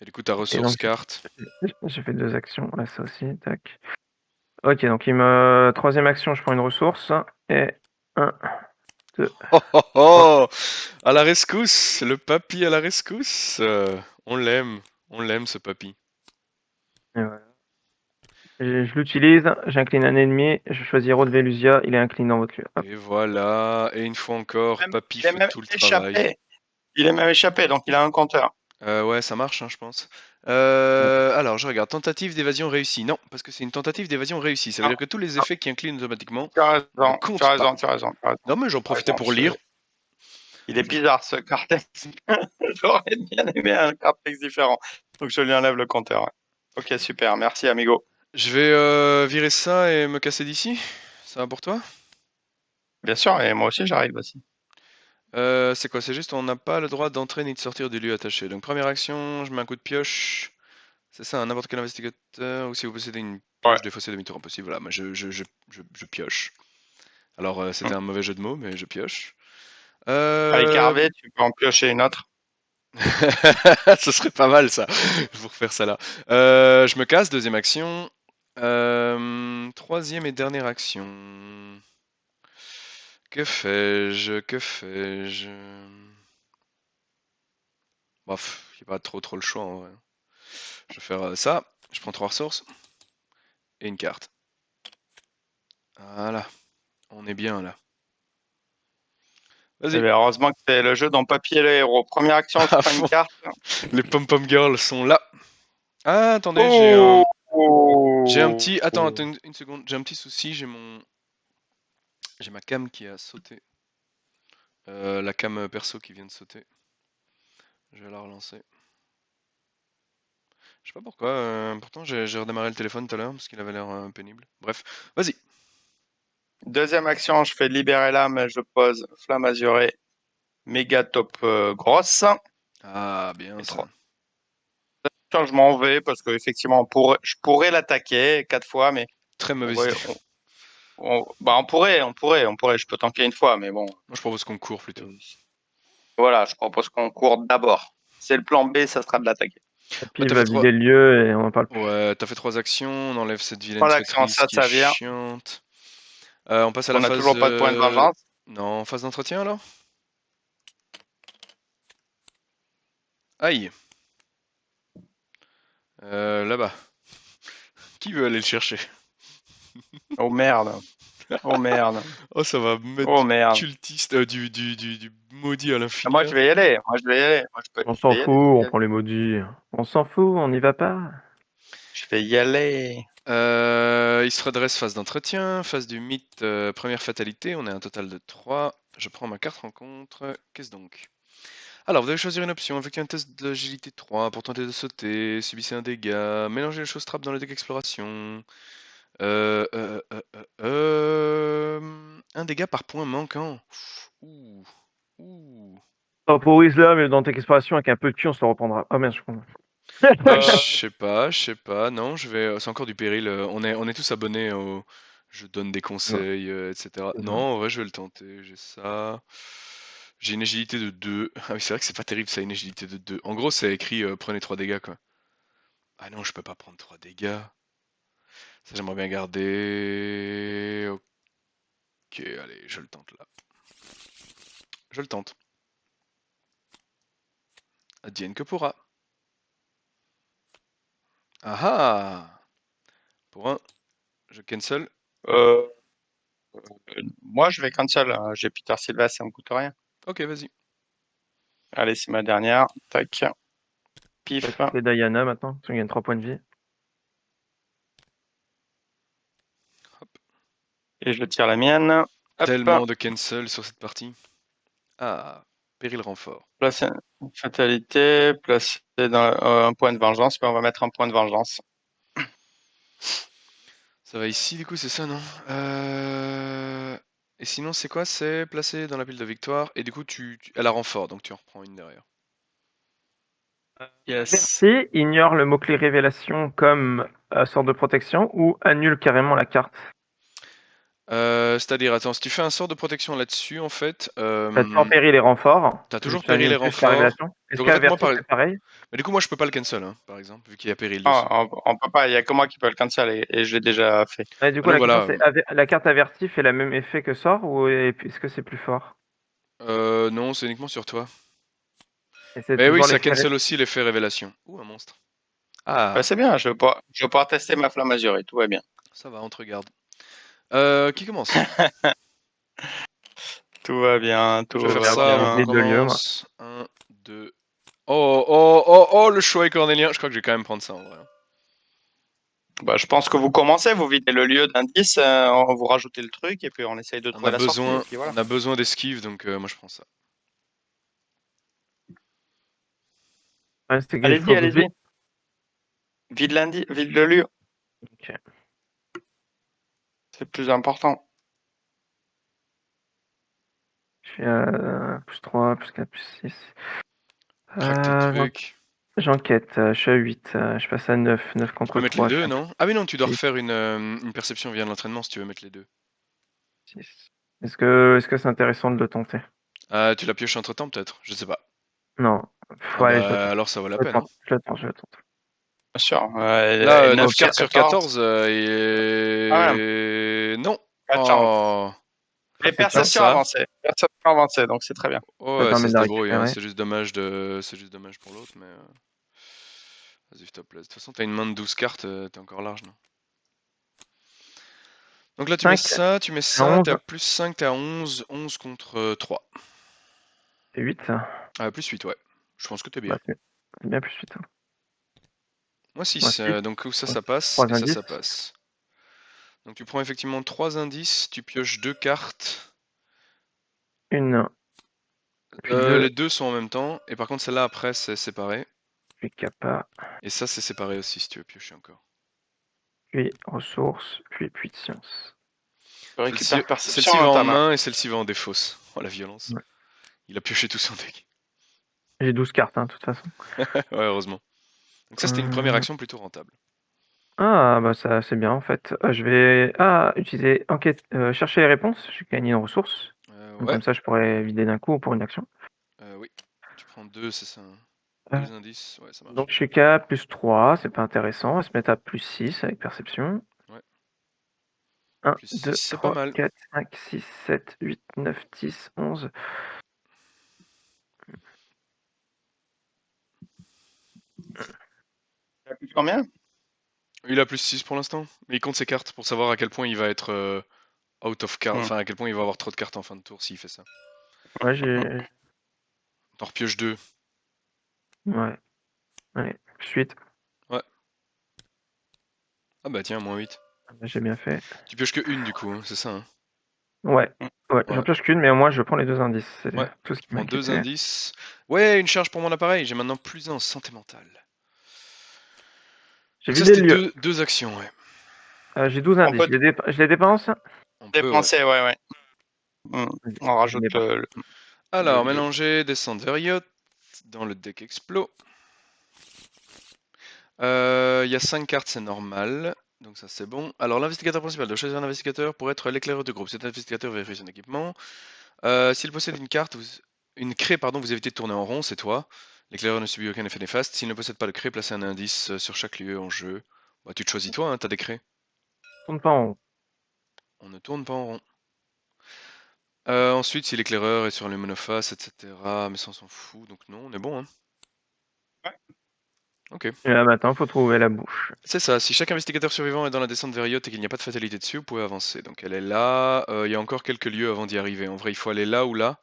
Et du coup, ta ressource carte. J'ai fait 2 actions, là, ça aussi, tac. Ok, donc troisième action, je prends une ressource. Et 1, 2. Oh à la rescousse, le papy à la rescousse. On l'aime ce papy. Et voilà. Je l'utilise, j'incline un ennemi, je choisis Héros de Vélusia, il est incliné dans votre lieu. Hop. Et voilà, et une fois encore, papy fait tout le travail. Il est même échappé, donc il a un compteur. Ouais, ça marche, hein, je pense. Alors, je regarde. Tentative d'évasion réussie. Non, parce que c'est une tentative d'évasion réussie. Ça veut dire que tous les effets qui inclinent automatiquement ne comptent pas. Tu as raison. Non, mais j'en profitais pour lire. Il est bizarre, ce cartex. J'aurais bien aimé un cartex différent. Donc, je lui enlève le compteur. Ouais. Ok, super. Merci, amigo. Je vais virer ça et me casser d'ici. Ça va pour toi? Bien sûr, et moi aussi, j'arrive aussi. C'est quoi? C'est juste on n'a pas le droit d'entrer ni de sortir du lieu attaché. Donc première action, je mets un coup de pioche. C'est ça, n'importe quel investigateur, ou si vous possédez une pioche, des fois c'est demi-tour impossible. Voilà, mais je pioche. Alors c'était un mauvais jeu de mots, mais je pioche. Avec Hervé, tu peux en piocher une autre. Ce serait pas mal ça. Je vais vous refaire ça là. Je me casse, deuxième action. Troisième et dernière action. Que fais-je? Bref, il n'y a pas trop le choix en vrai. Je vais faire ça. Je prends 3 ressources. Et une carte. Voilà. On est bien là. Vas-y. Heureusement que c'est le jeu dans papier le héros. Première action, je À prends une fond. carte. Les pom-pom girls sont là. Ah, attendez, Oh j'ai un petit... Attends, une seconde. J'ai un petit souci, j'ai ma cam qui a sauté. La cam perso qui vient de sauter. Je vais la relancer. Je sais pas pourquoi, pourtant j'ai redémarré le téléphone tout à l'heure parce qu'il avait l'air pénible. Bref, vas-y. Deuxième action, je fais libérer l'âme, je pose flamme azurée, méga top grosse. Ah, bien Et ça. Tiens, je m'en vais parce qu'effectivement, je pourrais l'attaquer 4 fois, mais Très mauvaise ouais, idée. on pourrait. Je peux tanker une fois, mais bon. Moi je propose qu'on court plutôt. Voilà, je propose qu'on court d'abord. C'est le plan B, ça sera de l'attaquer. Puis il t'as va fait trois... vider le lieu et on en parle plus. Ouais, t'as fait 3 actions, on enlève cette vilaine 3 actions, traîtrise qui est ça vient. chiante. On passe à la On n'a phase... toujours pas de point de vengeance. Non, phase d'entretien alors. Aïe. Là-bas. Qui veut aller le chercher? Oh merde. Oh merde. Oh, ça va mettre Oh du merde. cultiste, du maudit à l'infini. Moi, je vais y aller. On s'en fout, on prend les maudits. On s'en fout, on n'y va pas. Je vais y aller. Il se redresse phase d'entretien, phase du mythe, première fatalité, on est à un total de 3. Je prends ma carte rencontre. Qu'est-ce donc? Alors, vous allez choisir une option, effectuer un test d'agilité 3 pour tenter de sauter, subissez un dégât, mélangez les choses trap dans le deck exploration. Un dégât par point manquant. Ouh. Ouh. Temporise là, mais dans tes explorations, avec un peu de cul, on se le reprendra. Oh merde, je comprends. Je sais pas, non, c'est encore du péril, on est tous abonnés au je donne des conseils, etc. Non, en vrai, je vais le tenter, j'ai ça. J'ai une agilité de 2. Ah oui, c'est vrai que c'est pas terrible ça, une agilité de 2. En gros, c'est écrit prenez 3 dégâts quoi. Ah non, je peux pas prendre 3 dégâts. Ça, j'aimerais bien garder. Ok, allez, je le tente là. Je le tente. Advienne que pourra. Ah ah! Pour un, je cancel. Moi, je vais cancel. J'ai Peter Silva, ça me coûte rien. Ok, vas-y. Allez, c'est ma dernière. Tac. Pif. C'est Diana maintenant, parce qu'il gagne 3 points de vie. Hop. Et je tire la mienne. Hop. Tellement de cancel sur cette partie. Ah, péril renfort. Placer une fatalité. Placer dans un point de vengeance. Mais on va mettre un point de vengeance. Ça va ici, du coup, c'est ça, non? Et sinon, c'est quoi? C'est placé dans la pile de victoire. Et du coup, elle a renfort, donc tu en reprends une derrière. Yes. Merci, ignore le mot-clé révélation comme sorte de protection ou annule carrément la carte. C'est-à-dire, attends, si tu fais un sort de protection là-dessus, en fait... T'as toujours péril et renfort. T'as toujours Tu péril et annules plus la renfort. révélation. Est-ce Donc en fait, moi, qu'averti, c'est pareil? Mais du coup, moi, je peux pas le cancel, hein, par exemple, vu qu'il y a péril dessus. On peut pas. Il y a que moi qui peux le cancel et je l'ai déjà fait. Ouais, du coup, Donc la question, voilà. c'est la carte avertie fait le même effet que sort ou est-ce que c'est plus fort? Non, c'est uniquement sur toi. Et c'est Mais oui, toujours ça l'effet. cancel aussi l'effet révélation. Ouh, un monstre. Bah, Ah, c'est bien. Je vais pouvoir tester ma flamme azurée. Tout va bien. ça va, on te regarde. Qui commence? Tout va bien. Je Tout vais faire va ça avant bien. qu'on Les deux lieux, moi. commence. 1, 2. Oh, oh, oh, oh, le choix est cornélien. Je crois que je vais quand même prendre ça en vrai. Bah, je pense que vous commencez, vous videz le lieu d'indice, vous rajoutez le truc et puis on essaye de trouver la sortie. Et puis voilà. On a besoin d'esquive, donc moi je prends ça. Ouais, c'est quelque Allez-y, chose allez-y. Vide le lieu. Ok. C'est plus important. Je suis à plus 3, plus 4, plus 6. Craque tes trucs. J'enquête, je suis à 8, je passe à 9, 9 Tu contre peux mettre 3, les deux, non? Ah oui, non, tu dois six. refaire une perception via l'entraînement si tu veux mettre les deux. 6. Est-ce que c'est intéressant de le tenter? Ah, tu la pioches entre temps peut-être? Je sais pas. Non. Ah Ouais, je le bah tente. alors ça vaut la Je le peine, hein. tente, je le tente, je le tente. Bien sûr. Là, 9 9 sur cartes sur 14. 14 Ah, et... Non. pas de chance. Oh. Et Pas perception ça. avancée. Perception avancée, donc c'est très bien. Oh, Ça ouais, permet ça de se la débrouille, hein. récupérer. C'est juste dommage pour l'autre, mais... Vas-y, s'il te plaît. De toute façon, t'as une main de 12 cartes, t'es encore large, non? Donc là, tu mets 5, ça, t'es à 11. plus 5, t'es à 11, 11 contre 3. fait 8. Ah, plus 8, ouais. Je pense que t'es bien. Bah, c'est bien plus 8. Moi 6, Moi, 6. donc ça passe, 3 et ça indices. passe. Donc tu prends effectivement 3 indices, tu pioches 2 cartes. Une. Puis 2. Les deux sont en même temps, et par contre celle-là après c'est séparé. Puis capa. Et ça c'est séparé aussi si tu veux piocher encore. Puis ressources. Puis de science. Je récupère perception Celle-ci va dans ta en main. main et celle-ci va en défausse. Oh la violence. Ouais. Il a pioché tout son deck. J'ai 12 cartes, de toute façon. Ouais, heureusement. Donc ça c'était une première action plutôt rentable. Ah, bah ça c'est bien en fait. Je vais utiliser enquête, chercher les réponses. J'ai gagné une ressource. Donc Ouais. comme ça, je pourrais vider d'un coup pour une action. Oui. Tu prends 2, c'est ça. 2 indices, ouais ça marche. Donc je suis qu'à plus 3, c'est pas intéressant. On va se mettre à plus 6 avec perception. Ouais. 1, Plus 6, 2, c'est pas 3, mal. 4, 5, 6, 7, 8, 9, 10, 11. Ça coûte combien? Il a plus 6 pour l'instant. Mais il compte ses cartes pour savoir à quel point il va être out of card. Enfin à quel point il va avoir trop de cartes en fin de tour s'il fait ça. Ouais, j'ai. T'en repioches 2. Ouais. Allez, plus 8. Ouais. Ah bah tiens, moins 8. J'ai bien fait. Tu pioches que une du coup, hein, c'est ça hein. Ouais. Ouais, j'en Ouais. pioche qu'une, mais au moins je prends les 2 indices. C'est Ouais. tout ce Tu qui m'a prends 2 inquiété. indices. Ouais, une charge pour mon appareil. J'ai maintenant plus 1 en santé mentale. J'ai Donc ça vidé c'était le lieu. deux actions, ouais. J'ai 12 On indices. peut Je les dépense? On peut, ouais. dépenser, ouais. On rajoute le Alors, lieu. mélanger descente vers yacht dans le deck Explo. Il y a 5 cartes, c'est normal. Donc ça c'est bon. Alors l'investigateur principal doit choisir un investigateur pour être l'éclaireur du groupe. Cet investigateur vérifie son équipement. S'il possède une carte, une craie, pardon, vous évitez de tourner en rond, c'est toi. L'éclaireur ne subit aucun effet néfaste. S'il ne possède pas de craie, placez un indice sur chaque lieu en jeu. Bah, tu te choisis toi, hein, t'as des craies. Tourne pas en haut. On ne tourne pas en rond. Ensuite, si l'éclaireur est sur les monofaces, etc. Mais ça on s'en fout, donc non, on est bon. Hein. Ouais. Ok. Et là maintenant, faut trouver la bouche. C'est ça, si chaque investigateur survivant est dans la descente vers yacht et qu'il n'y a pas de fatalité dessus, vous pouvez avancer. Donc elle est là, il y a encore quelques lieux avant d'y arriver. En vrai, il faut aller là ou là.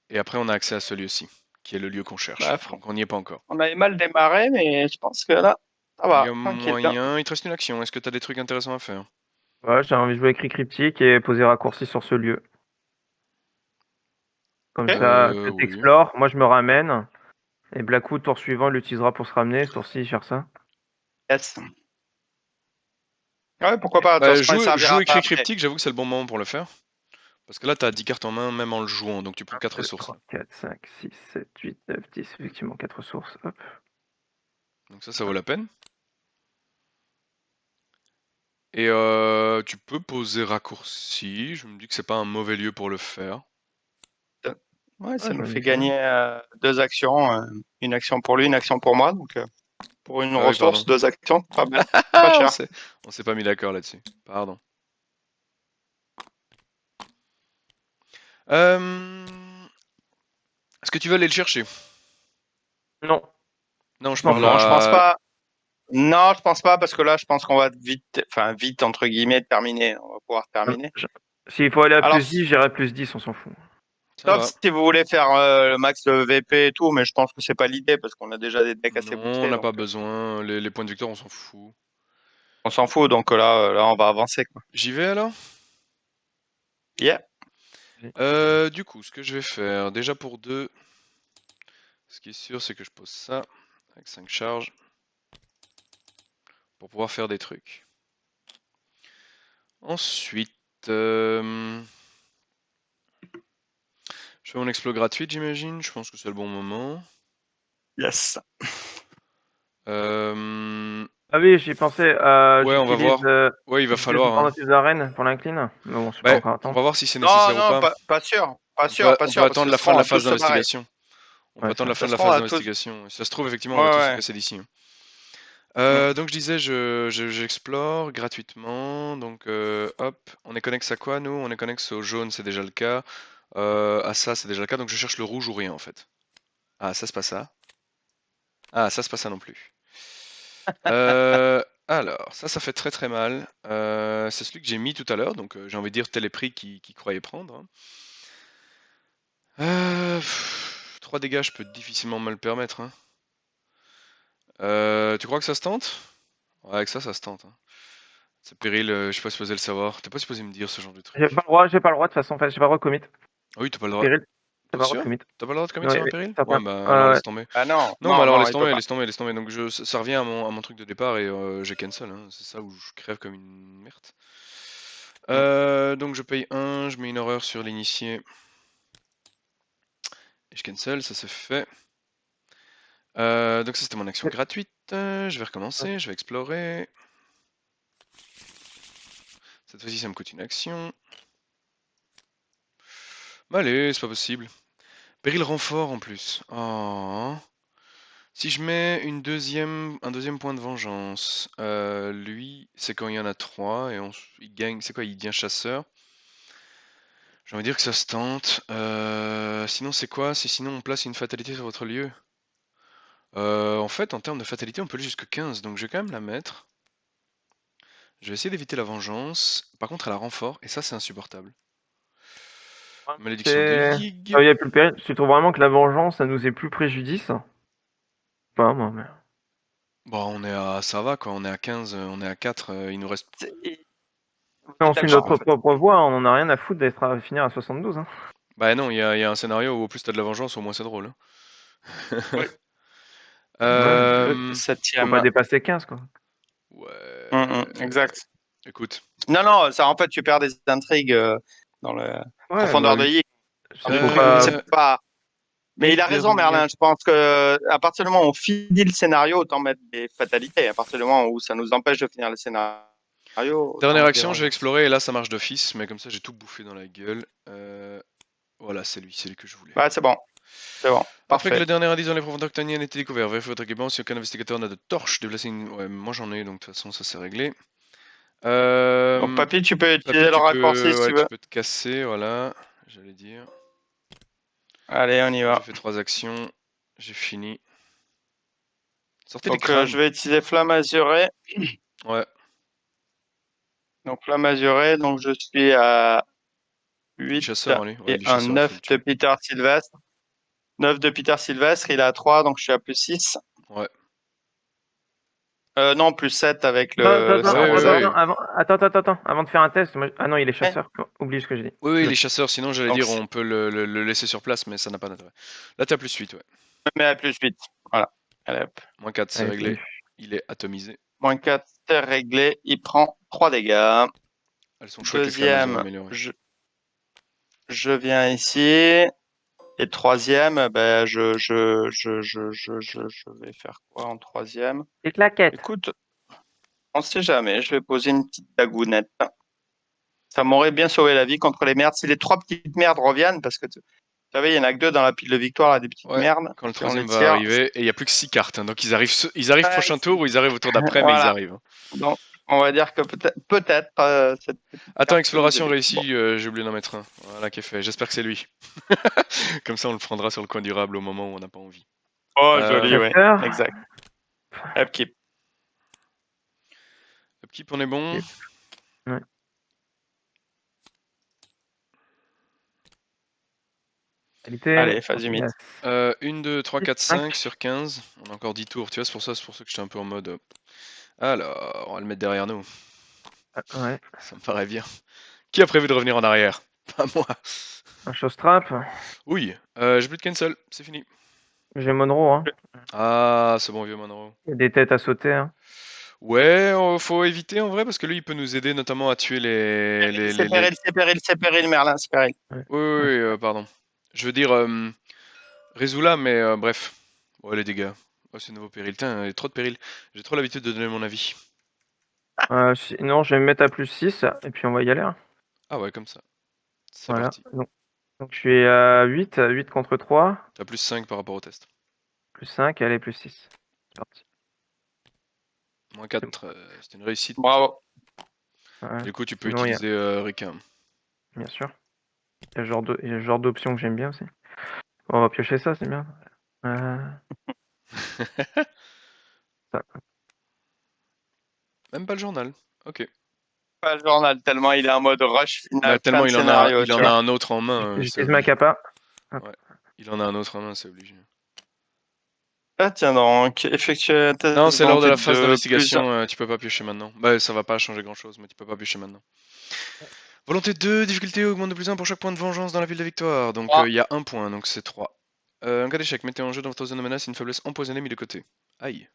Et après, on a accès à ce lieu-ci, qui est le lieu qu'on cherche. Donc on n'y est pas encore. On avait mal démarré, mais je pense que là, ça Il va, y a tranquille. moyen, il te reste une action. Est-ce que tu as des trucs intéressants à faire? Ouais, j'ai envie de jouer écrit cryptique et poser raccourci sur ce lieu. Comme ça, tu Oui. explores, moi je me ramène. Et Blackwood, tour suivant, il l'utilisera pour se ramener. Ce tour-ci, il cherche ça. Yes. Ouais, pourquoi pas, de toute Bah, façon, il joue servira pas écrit après. cryptique, j'avoue que c'est le bon moment pour le faire. Parce que là, t'as 10 cartes en main, même en le jouant, donc tu prends 4 ressources. 3, 4, 5, 6, 7, 8, 9, 10. Effectivement, 4 ressources. Hop. Donc ça vaut la peine. Et tu peux poser raccourci, je me dis que c'est pas un mauvais lieu pour le faire. Ouais, ça Ah, nous j'en ai fait qu'un. gagner 2 actions, une action pour lui, une action pour moi, donc pour une Ah oui, pardon. ressource, 2 actions, pas mal, pas cher. On s'est pas mis d'accord là-dessus. Pardon. Est-ce que tu veux aller le chercher? Non. Non, je Non, parle Non, je pense à... pas. Non, je pense pas, parce que là, je pense qu'on va vite, entre guillemets, terminer. On va pouvoir terminer. S'il faut aller à Alors, plus 10, j'irai à plus 10, on s'en fout. Ça sauf va. si vous voulez faire le max de VP et tout, mais je pense que c'est pas l'idée, parce qu'on a déjà des decks assez Non, on boostés, n'a donc pas besoin. Les points de victoire, on s'en fout. on s'en fout, donc là, on va avancer, quoi. J'y vais alors? Yeah. Du coup, ce que je vais faire, déjà pour 2, ce qui est sûr, c'est que je pose ça avec 5 charges pour pouvoir faire des trucs. Ensuite, je fais mon explo gratuite, j'imagine. Je pense que c'est le bon moment. Yes. Ah oui, j'y pensais. Ouais, on va J'utilise voir. Ouais, il va j'utilise falloir. Hein. Supernatural Arène pour l'incline. Mais bon, je sais pas Bah, encore on attendre. va voir si c'est Non, nécessaire ou non, pas. pas sûr. Pas On sûr, peut, pas on peut sûr, parce attendre que la ça fin de sera, la on va tous phase se barrer. d'investigation. On peut Ouais, attendre ça. la fin Ça de la sera, on phase va tous. d'investigation. Si ça se trouve, effectivement, on va tous se Ouais. casser d'ici. Mm. Donc je disais, j'explore gratuitement. Donc hop, on est connecté à quoi nous? On est connecté au jaune, c'est déjà le cas. À ça, c'est déjà le cas. Donc je cherche le rouge ou rien en fait. Ah, ça c'est pas ça. Ah, ça c'est pas ça non plus. Alors, ça fait très très mal. C'est celui que j'ai mis tout à l'heure. Donc j'ai envie de dire tel est prix qu'il croyait prendre. Hein. 3 dégâts, je peux difficilement me le permettre. Hein. Tu crois que ça se tente? Ouais, avec ça se tente. Hein. C'est péril, je suis pas supposé le savoir. T'es pas supposé me dire ce genre de truc. J'ai pas le droit, de toute façon, j'ai pas le droit de commit. Ah oui, t'as pas le droit. Péril, t'as T'es pas le droit de sûr? commit. T'as pas le droit de commit Ouais, sur un oui, péril? certain. Ouais, bah alors laisse tomber. Ah non, Non, bah alors laisse il peut tomber, pas. laisse tomber. Donc ça revient à mon truc de départ et j'ai cancel. Hein. C'est ça où je crève comme une merde. Donc je paye 1, je mets une horreur sur l'initié. Et je cancel, ça c'est fait. Donc ça c'était mon action gratuite. Je vais recommencer, je vais explorer. Cette fois-ci ça me coûte une action. Bah allez, c'est pas possible. Péril renfort en plus. Oh. Si je mets un deuxième point de vengeance, lui, c'est quand il y en a 3 et il gagne. C'est quoi? Il devient chasseur. J'ai envie de dire que ça se tente. Sinon, c'est quoi? Sinon on place une fatalité sur votre lieu. En fait, en termes de fatalité, on peut aller jusqu'à 15, donc je vais quand même la mettre. Je vais essayer d'éviter la vengeance. Par contre, elle a renfort, et ça, c'est insupportable. Malédiction de Yig. Ah, il y a plus le péril. Tu trouves vraiment que la vengeance, ça nous est plus préjudice? Pas moi, mais. Bon, on est à. Ça va quoi, on est à 15, on est à 4, il nous reste. On suit notre propre voie, on en a rien à foutre d'être à finir à 72. Hein. Bah non, il y a un scénario où au plus t'as de la vengeance, au moins c'est drôle. Hein. Oui. Euh, Faut pas dépasser 15, quoi. Ouais. Exact. Écoute. Non, ça en fait, tu perds des intrigues dans le profondeur de Yig. C'est pas. Mais il a raison, Merlin. Je pense que à partir du moment où on finit le scénario, autant mettre des fatalités. À partir du moment où ça nous empêche de finir le scénario. Dernière action, je vais explorer et là ça marche d'office, mais comme ça j'ai tout bouffé dans la gueule. Voilà, c'est lui que je voulais. Ouais, c'est bon. C'est bon. Après que Parfait. le dernier indice dans les profondeurs octaniennes ait été découvert, vérifiez votre équipement. Si aucun investigateur n'a de torche, déplacez une. Ouais, moi j'en ai, donc de toute façon ça c'est réglé. Donc, Papy, tu peux utiliser le raccourci si tu veux. Tu peux te casser, voilà, j'allais dire. Allez, on y va. J'ai fait 3 actions, j'ai fini. Sortez Donc, les crânes. je vais utiliser Flamme Azurée. Ouais. Donc, Flamme Azurée, donc je suis à 8 chasseur, lui. Ouais, et un 9 de Peter Sylvestre. 9 de Peter Sylvestre, il est à 3, donc je suis à plus 6. Ouais. Non, plus 7 avec le. Attends, avant de faire un test. Ah non, il est chasseur. Oublie ce que j'ai dit. Oui, il est chasseur, sinon j'allais dire on peut le laisser sur place, mais ça n'a pas d'intérêt. Là, t'as plus 8, ouais. Mais à plus 8. Voilà. Allez, hop. Moins 4, c'est réglé. Il est atomisé. Moins 4, c'est réglé. Il prend 3 dégâts. Elles sont chouettes, deuxième, je viens ici. Et troisième, ben, je vais faire quoi en troisième? Des claquettes. Écoute, on sait jamais. Je vais poser une petite dagounette. Ça m'aurait bien sauvé la vie contre les merdes. Si les 3 petites merdes reviennent, parce que tu savais, il y en a que 2 dans la pile de victoire, là, des petites merdes. Quand le troisième va arriver, et il n'y a plus que 6 cartes. Hein, donc ils arrivent prochain tour ou ils arrivent au tour d'après, mais ils arrivent. Hein. Donc, on va dire que peut-être. Attends, exploration réussie, j'ai oublié d'en mettre un. Voilà qui est fait. J'espère que c'est lui. Comme ça, on le prendra sur le coin durable au moment où on n'a pas envie. Oh, joli, ouais. Exact. Upkeep. Upkeep, on est bon. Ouais. Allez, phase humide. 1, 2, 3, 4, 5 sur 15. On a encore 10 tours, tu vois, c'est pour ça que j'étais un peu en mode. Alors, on va le mettre derrière nous. Ouais. Ça me paraît bien. Qui a prévu de revenir en arrière? Pas moi. Un chose trap. Oui, j'ai plus de cancel, c'est fini. J'ai Monroe. Hein. Ah, ce bon vieux Monroe. Il y a des têtes à sauter. Hein. Ouais, faut éviter en vrai parce que lui il peut nous aider notamment à tuer les. C'est péril, Merlin, c'est péril. Oui, pardon. Je veux dire, Rezula, mais bref. Ouais, les dégâts. Oh, c'est nouveau péril. Putain, il y a trop de péril. J'ai trop l'habitude de donner mon avis. Sinon, je vais me mettre à plus 6 et puis on va y aller. Hein. Ah ouais, comme ça. C'est voilà. parti. Donc je suis à 8 contre 3. T'as plus 5 par rapport au test. Plus 5, allez, plus 6. C'est parti. Moins 4, c'était une réussite. Bravo. Ouais. Du coup, tu peux utiliser Rika. Bien sûr. Il y a le genre d'option que j'aime bien aussi. On va piocher ça, c'est bien. Ça. Même pas le journal. Ok. Pas le journal, tellement il est en mode rush final. Bah, tellement il en a un autre en main. J'utilise ma capa. Ouais. Il en a un autre en main, c'est obligé. Ah tiens donc, effectuer un test Non, c'est lors de la volonté phase de d'investigation, tu peux pas piocher maintenant. Bah, ça va pas changer grand chose, mais tu peux pas piocher maintenant. Volonté 2, difficulté augmente de plus 1 pour chaque point de vengeance dans la ville de victoire. Donc il y a 1 point, donc c'est 3. En cas d'échec, mettez en jeu dans votre zone de menace une faiblesse empoisonnée mise de côté. Aïe.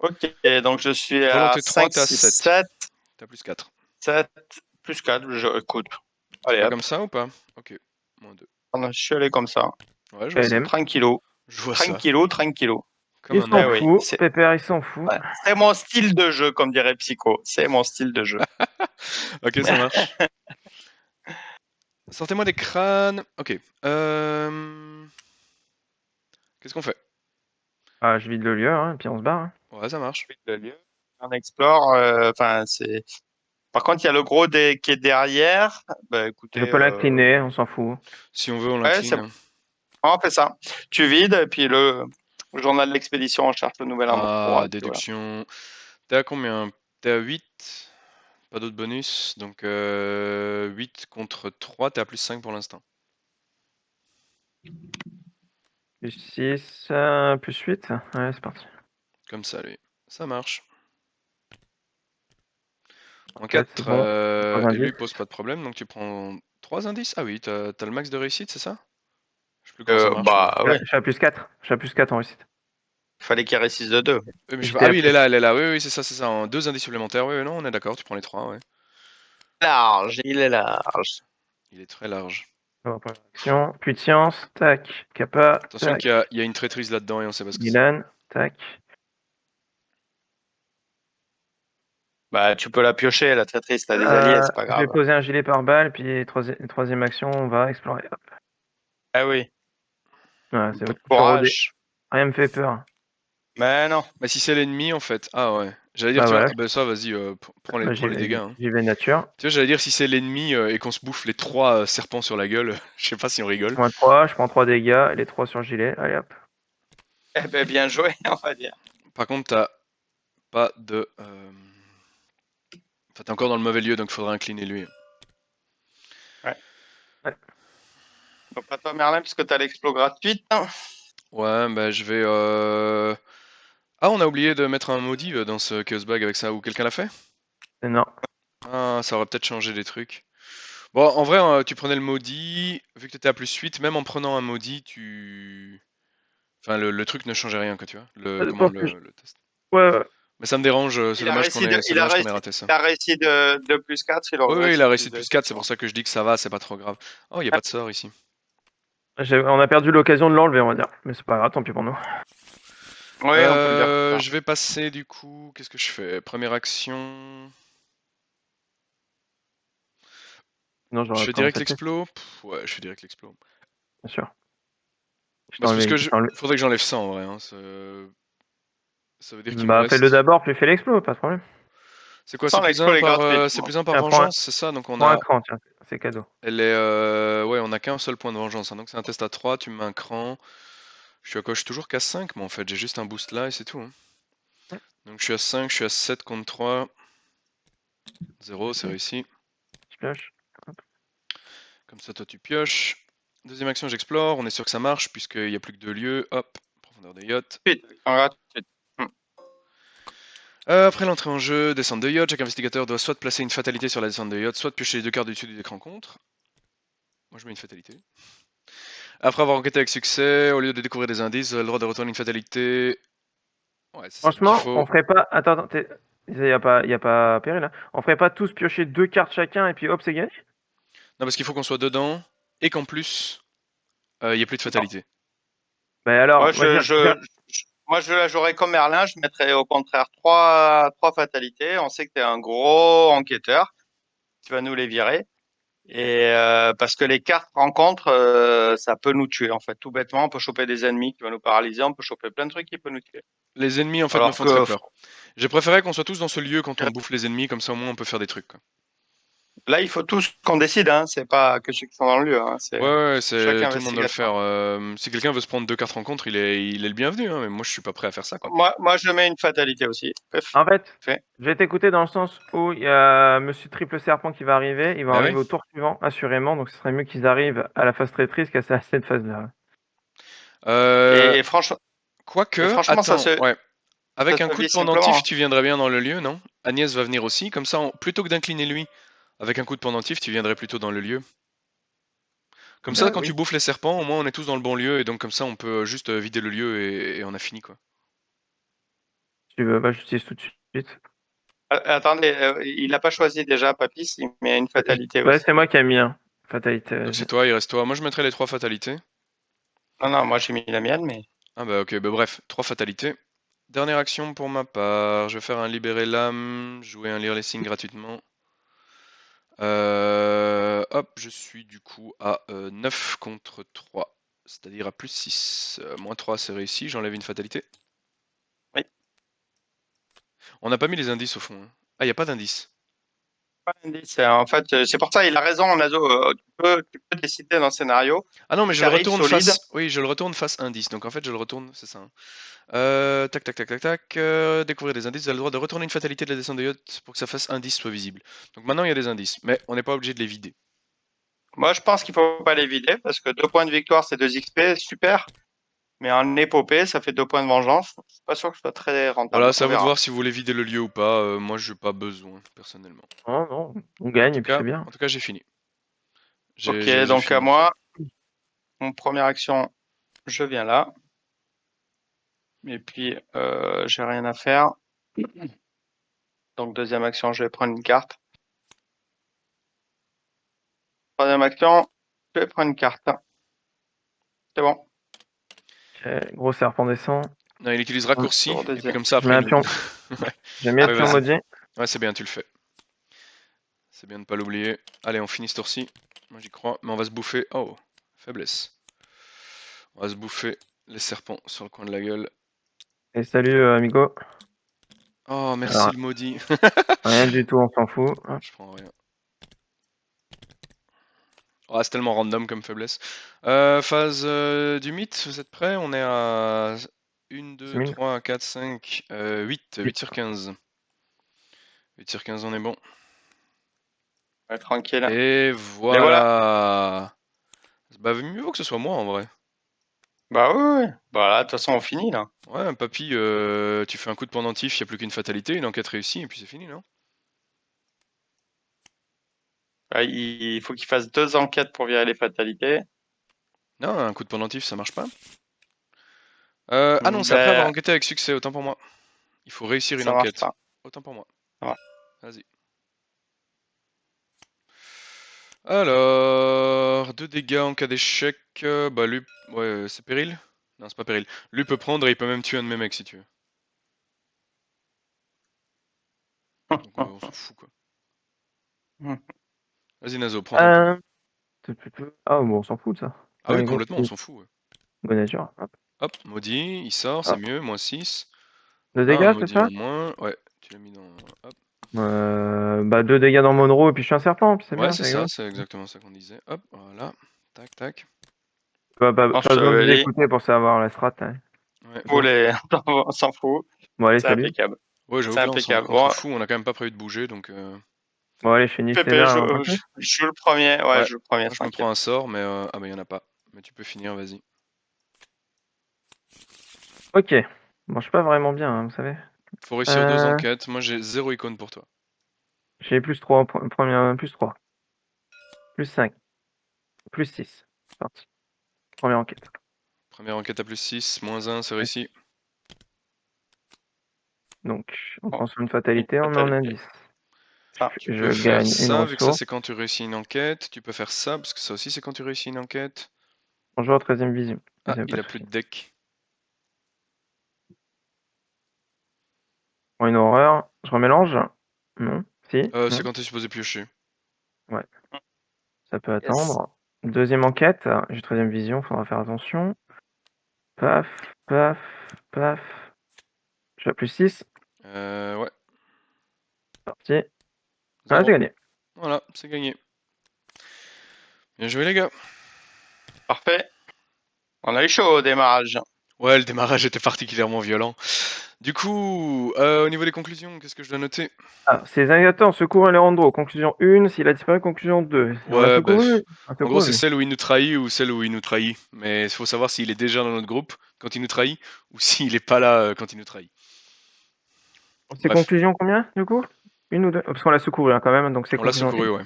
Ok, donc je suis à Volonté 3, 5, t'as 6, 7. 7, T'as plus 4. 7, plus 4, écoute. Tu Allez vas hop, comme ça ou pas? Ok. Moins 2. je suis allé comme ça. Ouais, je vois ça. PLM. Tranquillo. Je vois ça. Tranquillo. Comme Il un s'en homme. oui, fout, c'est- Pépère, il s'en fout. Ouais, c'est mon style de jeu, comme dirait Psycho. C'est mon style de jeu. Ok, ça marche. Sortez-moi des crânes. Ok. Qu'est-ce qu'on fait? Ah, je vide le lieu, hein, puis on se barre. Hein. Ouais, ça marche. Le lieu, on explore. Enfin, c'est. Par contre, il y a le gros qui est derrière. Bah écoutez. Je peux l'incliner, on s'en fout. Si on veut, on Ouais, c'est l'incline. bon. On fait ça. Tu vides, et puis le journal de l'expédition, on cherche le nouvel endroit. Ah, Et puis voilà. déduction. T'es à combien? T'es à 8. Pas d'autres bonus. Donc 8 contre 3, t'es à plus 5 pour l'instant. Plus 6, plus 8. Ouais, c'est parti. Comme ça, lui. Ça marche. En Quatre, 4, c'est bon. Trois et lui indices. pose pas de problème, donc tu prends 3 indices. Ah oui, t'as le max de réussite, c'est ça? Je sais plus comment ça marche, moi. Bah oui, Je suis à plus 4. Je suis à plus 4 en réussite. il fallait qu'il réussisse de 2. Oui, mais je sais pas. J'étais Ah à oui, il est plus. là, elle est là. Oui, oui, c'est ça, c'est ça. En 2 indices supplémentaires. Oui, oui, non, on est d'accord, tu prends les 3, ouais. Large, il est large. Il est très large. Bon, première action. Puis de science, tac. Kappa, Attention tac. qu'il y a une traîtrise là-dedans et on sait pas ce que c'est. Milan, tac. Bah, tu peux la piocher, la traîtrise, t'as des alliés, c'est pas Je vais grave. poser un gilet par balle, puis troisième action, on va explorer. Hop. Ah oui, Ouais, c'est bon. Je suis rodé. courage. Rien me fait peur. Mais non. Mais si c'est l'ennemi, en fait. Ah ouais. J'allais dire, Bah tu vois, voilà. ah bah ça, vas-y, prends Bah, les dégâts. Hein. j'y vais nature. Tu vois, j'allais dire, si c'est l'ennemi et qu'on se bouffe les 3 serpents sur la gueule, je sais pas si on rigole. Moins 3, je prends 3 dégâts, et les 3 sur le gilet. Allez hop. Eh ben, bien joué, on va dire. Par contre, t'as pas de. Enfin, t'es encore dans le mauvais lieu, donc il faudra incliner lui. Ouais. Donc, pas toi, Merlin, puisque t'as l'explo gratuite. Ouais, bah je vais. Ah, on a oublié de mettre un maudit dans ce Chaos Bag avec ça, ou quelqu'un l'a fait? Non. Ah, ça aurait peut-être changé des trucs. Bon, en vrai, tu prenais le maudit, vu que t'étais à plus 8, même en prenant un maudit, tu. Enfin, le truc ne changeait rien, quoi, tu vois. Je Comment pense que le test. ouais. Mais ça me dérange, c'est Il a dommage réussi de, c'est il a dommage qu'on ait réussi, raté ça. il a réussi de plus 4, il Oui, aurait oui, il réussi a de réussi plus de 2. plus 4, c'est pour ça que je dis que ça va, c'est pas trop grave. Oh, il a pas de sort ici. On a perdu l'occasion de l'enlever, on va dire. Mais c'est pas grave, tant pis pour nous. Oui, on peut le dire. Je vais passer du coup. Qu'est-ce que je fais? Première action. Sinon, Je j'aurais fais commencé direct à tester, l'explo? Ouais, je fais direct l'explo. bien sûr. Bah, c'est parce que Je t'ai enlevé. faudrait que j'enlève ça en vrai. Hein. Ça veut dire qu'il me Bah, fais-le reste. d'abord, puis fais l'explo, pas de problème. C'est quoi? Sans l'explo est gratuite. C'est plus 1 par Tiens, vengeance, c'est ça? Donc on prends un a. cran, tiens, c'est cadeau. Elle est. Ouais, on a qu'un seul point de vengeance. Hein. Donc c'est un test à 3, tu me mets un cran. Je suis à quoi? Je suis toujours qu'à 5, mais en fait, j'ai juste un boost là et c'est tout. Hein. Donc je suis à 5, je suis à 7 contre 3. 0, c'est réussi. Je pioche. Comme ça, toi, tu pioches. Deuxième action, j'explore. On est sûr que ça marche, puisqu'il n'y a plus que 2 lieux. Hop, profondeur de yacht. Gratuite. Après l'entrée en jeu, descente de yacht. Chaque investigateur doit soit placer une fatalité sur la descente de yacht, soit piocher les 2 cartes du dessus du deck rencontre. Moi, je mets une fatalité. Après avoir enquêté avec succès, au lieu de découvrir des indices, vous avez le droit de retourner une fatalité. Ouais, c'est ça qu'il Franchement, faut. on ferait pas. Attends, il y a pas péril là. On ferait pas tous piocher 2 cartes chacun et puis hop, c'est gagné. Non, parce qu'il faut qu'on soit dedans et qu'en plus, il n'y ait plus de fatalité. Bah alors, Moi, je la jouerais comme Merlin. Je mettrais au contraire trois fatalités. On sait que tu es un gros enquêteur. Tu vas nous les virer. Et parce que les cartes rencontres, ça peut nous tuer en fait. Tout bêtement, on peut choper des ennemis qui vont nous paralyser. On peut choper plein de trucs qui peuvent nous tuer. Les ennemis, en fait, me Alors font très que peur. J'ai préféré qu'on soit tous dans ce lieu quand on bouffe les ennemis, comme ça au moins on peut faire des trucs. Quoi. là, il faut tous qu'on décide. Hein. C'est pas que ceux qui sont dans le lieu. Hein. C'est Ouais, chaque tout le monde doit le investigateur. faire. Si quelqu'un veut se prendre 2 cartes rencontre, il est le bienvenu, hein, mais moi je suis pas prêt à faire ça. Quoi. Moi, je mets une fatalité aussi. En fait, Fait. je vais t'écouter dans le sens où il y a Monsieur Triple Serpent qui va arriver. Il va Bah arriver oui. au tour suivant, assurément. Donc ce serait mieux qu'ils arrivent à la phase traîtrise qu'à cette phase-là. Et franchement, Quoique, franchement, ça attends, se, ouais. Avec ça un se coup de vit simplement. pendentif, tu viendrais bien dans le lieu, non? Agnès va venir aussi, comme ça, plutôt que d'incliner lui, avec un coup de pendentif, tu viendrais plutôt dans le lieu. Comme ça, quand tu Oui. bouffes les serpents, au moins on est tous dans le bon lieu, et donc comme ça, on peut juste vider le lieu et on a fini, quoi. Si tu veux, bah, j'utilise tout de suite. Attendez, il n'a pas choisi déjà, Papis, il met une fatalité Ouais, aussi. c'est moi qui ai mis un. Fatalité. Donc c'est toi, il reste toi. Moi, je mettrais les 3 fatalités. Non, non, moi j'ai mis la mienne, mais. Ah bah ok, bah bref, 3 fatalités. Dernière action pour ma part, je vais faire un libérer l'âme, jouer un lire les signes gratuitement. Hop, je suis du coup à 9 contre 3, c'est-à-dire à plus 6. Moins 3 c'est réussi, j'enlève une fatalité. Oui. On n'a pas mis les indices au fond, hein. Ah, il n'y a pas d'indice. Pas d'indice. En fait, c'est pour ça, il a raison, Nazo. Tu peux décider dans le scénario. Ah non, mais Si je le t'arrives retourne solide, face... Oui, je le retourne face indice, donc en fait je le retourne, c'est ça, hein. Tac, tac, tac, tac, tac. Découvrir des indices, vous avez le droit de retourner une fatalité de la descente de yacht pour que sa face indice soit visible. Donc maintenant il y a des indices, mais on n'est pas obligé de les vider. moi je pense qu'il faut pas les vider parce que 2 points de victoire, c'est 2 XP, super. Mais en épopée, ça fait 2 points de vengeance. Je suis pas sûr que ce soit très Voilà, rentable. c'est On à vous de verra. voir si vous voulez vider le lieu ou pas. Moi, je n'ai pas besoin, personnellement. Non, non, on En gagne tout et puis c'est cas, bien. en tout cas, j'ai fini. Ok, J'ai donc à fini. moi, mon première action, je viens là. Et puis, j'ai rien à faire. Donc deuxième action, je vais prendre une carte. Troisième action, je vais prendre une carte. C'est bon. Ok, gros serpent descend. Non, il utilise raccourci, Tour et puis deuxième. comme ça, Je mets après, il un nous... pion. Ouais, J'ai mis un ouais, pion vas-y. maudit. Ouais, c'est bien, tu le fais. C'est bien de ne pas l'oublier. Allez, on finit ce tour-ci. Moi, j'y crois. Mais on va se bouffer... Oh, faiblesse. On va se bouffer les serpents sur le coin de la gueule. Et salut, amigo. Oh, merci Alors, le maudit. rien du tout, on s'en fout. Je prends rien. Oh, c'est tellement random comme faiblesse. Phase du mythe, vous êtes prêts? On est à 1, 2, 6000. 3, 4, 5, 8. 8 sur 15. 8 sur 15, on est bon. Ouais, tranquille. Et voilà. voilà. Bah, mieux vaut que ce soit moi en vrai. Bah oui, oui. Bah là, de toute façon, on finit là. Ouais, papy, tu fais un coup de pendentif, il n'y a plus qu'une fatalité, une enquête réussie, et puis c'est fini, non? Bah, il faut qu'il fasse 2 enquêtes pour virer les fatalités. Non, un coup de pendentif, ça marche pas. Ah non, c'est après avoir Ben, enquêté avec succès, autant pour moi. Il faut réussir une ça marche enquête. pas. Autant pour moi. Ouais. Vas-y. Alors, 2 dégâts en cas d'échec. Bah, lui, ouais, c'est péril? Non, c'est pas péril. Lui peut prendre et il peut même tuer un de mes mecs si tu veux. Donc on s'en fout quoi. Vas-y Nazo, prends ton tour. Euh... Ah, bon, on s'en fout de ça. Ah oui, complètement, on s'en fout. Ouais. Bonne nature. Hop. Hop, maudit, il sort, c'est Hop. mieux, moins 6. Deux Un dégâts, c'est maudit ça? en moins. Ouais, tu l'as mis dans. Hop. Bah, 2 dégâts dans Monroe et puis je suis un serpent, puis c'est Ouais, bien, c'est c'est ça, rigolo. c'est exactement ça qu'on disait. Hop, voilà. Tac, tac. On Pas besoin de vous se écouter pour savoir la strat, hein. Ouais. vous les... on s'en fout. Bon, allez, C'est salut. impeccable. Ouais, j'avoue C'est que là, impeccable. on s'en Bon, fout, on a quand même pas prévu de bouger, donc. Bon, allez, je fais une Pépé, scénar, on je continue. joue le premier. Ouais, Ouais, je joue le premier, moi je me tranquille. prends un sort, mais. Ah, bah, y en a pas. Mais tu peux finir, vas-y. Ok. Bon, je suis pas vraiment bien, hein, vous savez. Faut réussir 2 Euh... enquêtes. Moi j'ai 0 icône pour toi. J'ai plus 3, première, plus 3. Plus 5. Plus 6. C'est parti. Première enquête. Première enquête à plus 6, moins 1, c'est réussi. Donc, on Bon, transforme une une fatalité, on met en fatalité. indice. Ah, Tu peux Je faire gagne une ça, vu que ça ressource. c'est quand tu réussis une enquête. Tu peux faire ça, parce que ça aussi c'est quand tu réussis une enquête. Bonjour, 13ème vision. Ah, Pas il de a plus souci. de deck. Bon, une horreur. Je remélange? Non. Si? C'est Non. quand t'es supposé piocher. Ouais. Ça peut yes. attendre. Deuxième enquête. J'ai 13ème vision, faudra faire attention. Paf, paf, paf. Je suis à plus 6. Ouais, Parti. Ah, j'ai 0. gagné. Voilà, c'est gagné. Bien joué les gars. Parfait. On a eu chaud au démarrage. Ouais, le démarrage était particulièrement violent. Du coup, au niveau des conclusions, qu'est-ce que je dois noter? Ah, ces gladiateurs ont secouru Alejandro. Conclusion 1, s'il a disparu, conclusion 2. On l'a Ouais, bah, secouru. en gros, c'est celle où il nous trahit ou celle où il nous trahit. Mais il faut savoir s'il est déjà dans notre groupe quand il nous trahit ou s'il est pas là quand il nous trahit. C'est Bref, conclusion combien, du coup? Une ou deux? Parce qu'on l'a secouru quand même, donc c'est on l'a conclusion secouru, une. ouais.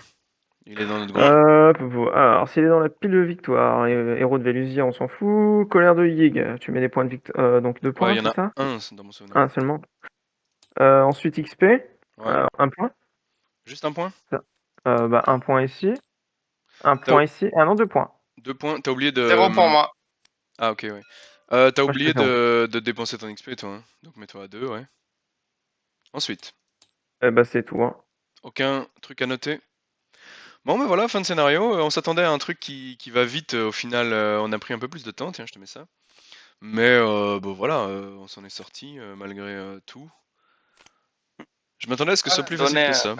Il est dans notre groupe. Alors, s'il est dans la pile de victoire, héros de Vélusia, on s'en fout. Colère de Yig, tu mets des points de victoire, donc 2 Ouais, points, il y en c'est a ça? un dans mon souvenir. Un seulement. Ensuite, XP, Ouais, 1 point. juste un point? Ça. 1 point ici. 1 T'as point ici. Ah non, 2 points. 2 points, t'as oublié de... 0 pour moi. Ah, ok, ouais. T'as Moi, je fais oublié 0. de dépenser ton XP, toi, hein. Donc mets-toi à 2, ouais. Ensuite, C'est tout, hein. aucun truc à noter. Bon, ben voilà, fin de scénario. On s'attendait à un truc qui va vite. Au final, on a pris un peu plus de temps. Tiens, je te mets ça. Mais bon, voilà, on s'en est sorti malgré tout. Je m'attendais à ce que ce soit plus facile que ça.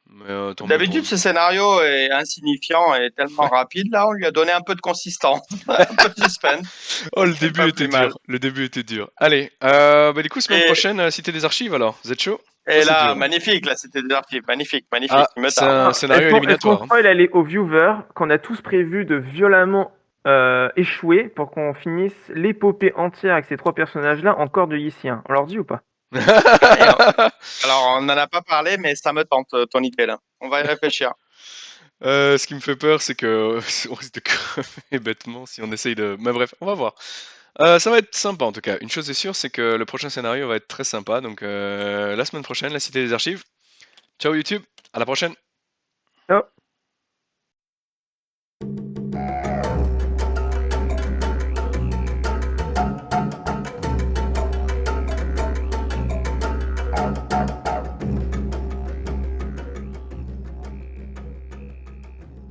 Mais tant mieux pour D'habitude, nous. ce scénario est insignifiant et tellement rapide. Là, on lui a donné un peu de consistance, un peu de suspense. Oh, le C'est début pas était plus mal. dur. Le début était dur. Allez, bah du coup, semaine Et, prochaine, Cité des Archives alors. Vous êtes chaud? Ça, et c'est là, dur, hein. magnifique. Là, c'était des archives. Magnifique, magnifique. Ah, Il me c'est tarde. un scénario Est-ce qu'on éliminatoire, hein. spoil aller aux viewers qu'on a tous prévu de violemment échouer pour qu'on finisse l'épopée entière avec ces 3 personnages-là encore de Yissien? On leur dit ou pas? Alors, on n'en a pas parlé, mais ça me tente, ton idée là. On va y réfléchir. Ce qui me fait peur, c'est que on risque de crever bêtement si on essaye de. Mais bref, on va voir. Ça va être sympa en tout cas. Une chose est sûre, c'est que le prochain scénario va être très sympa. Donc la semaine prochaine, la Cité des Archives. Ciao YouTube, à la prochaine.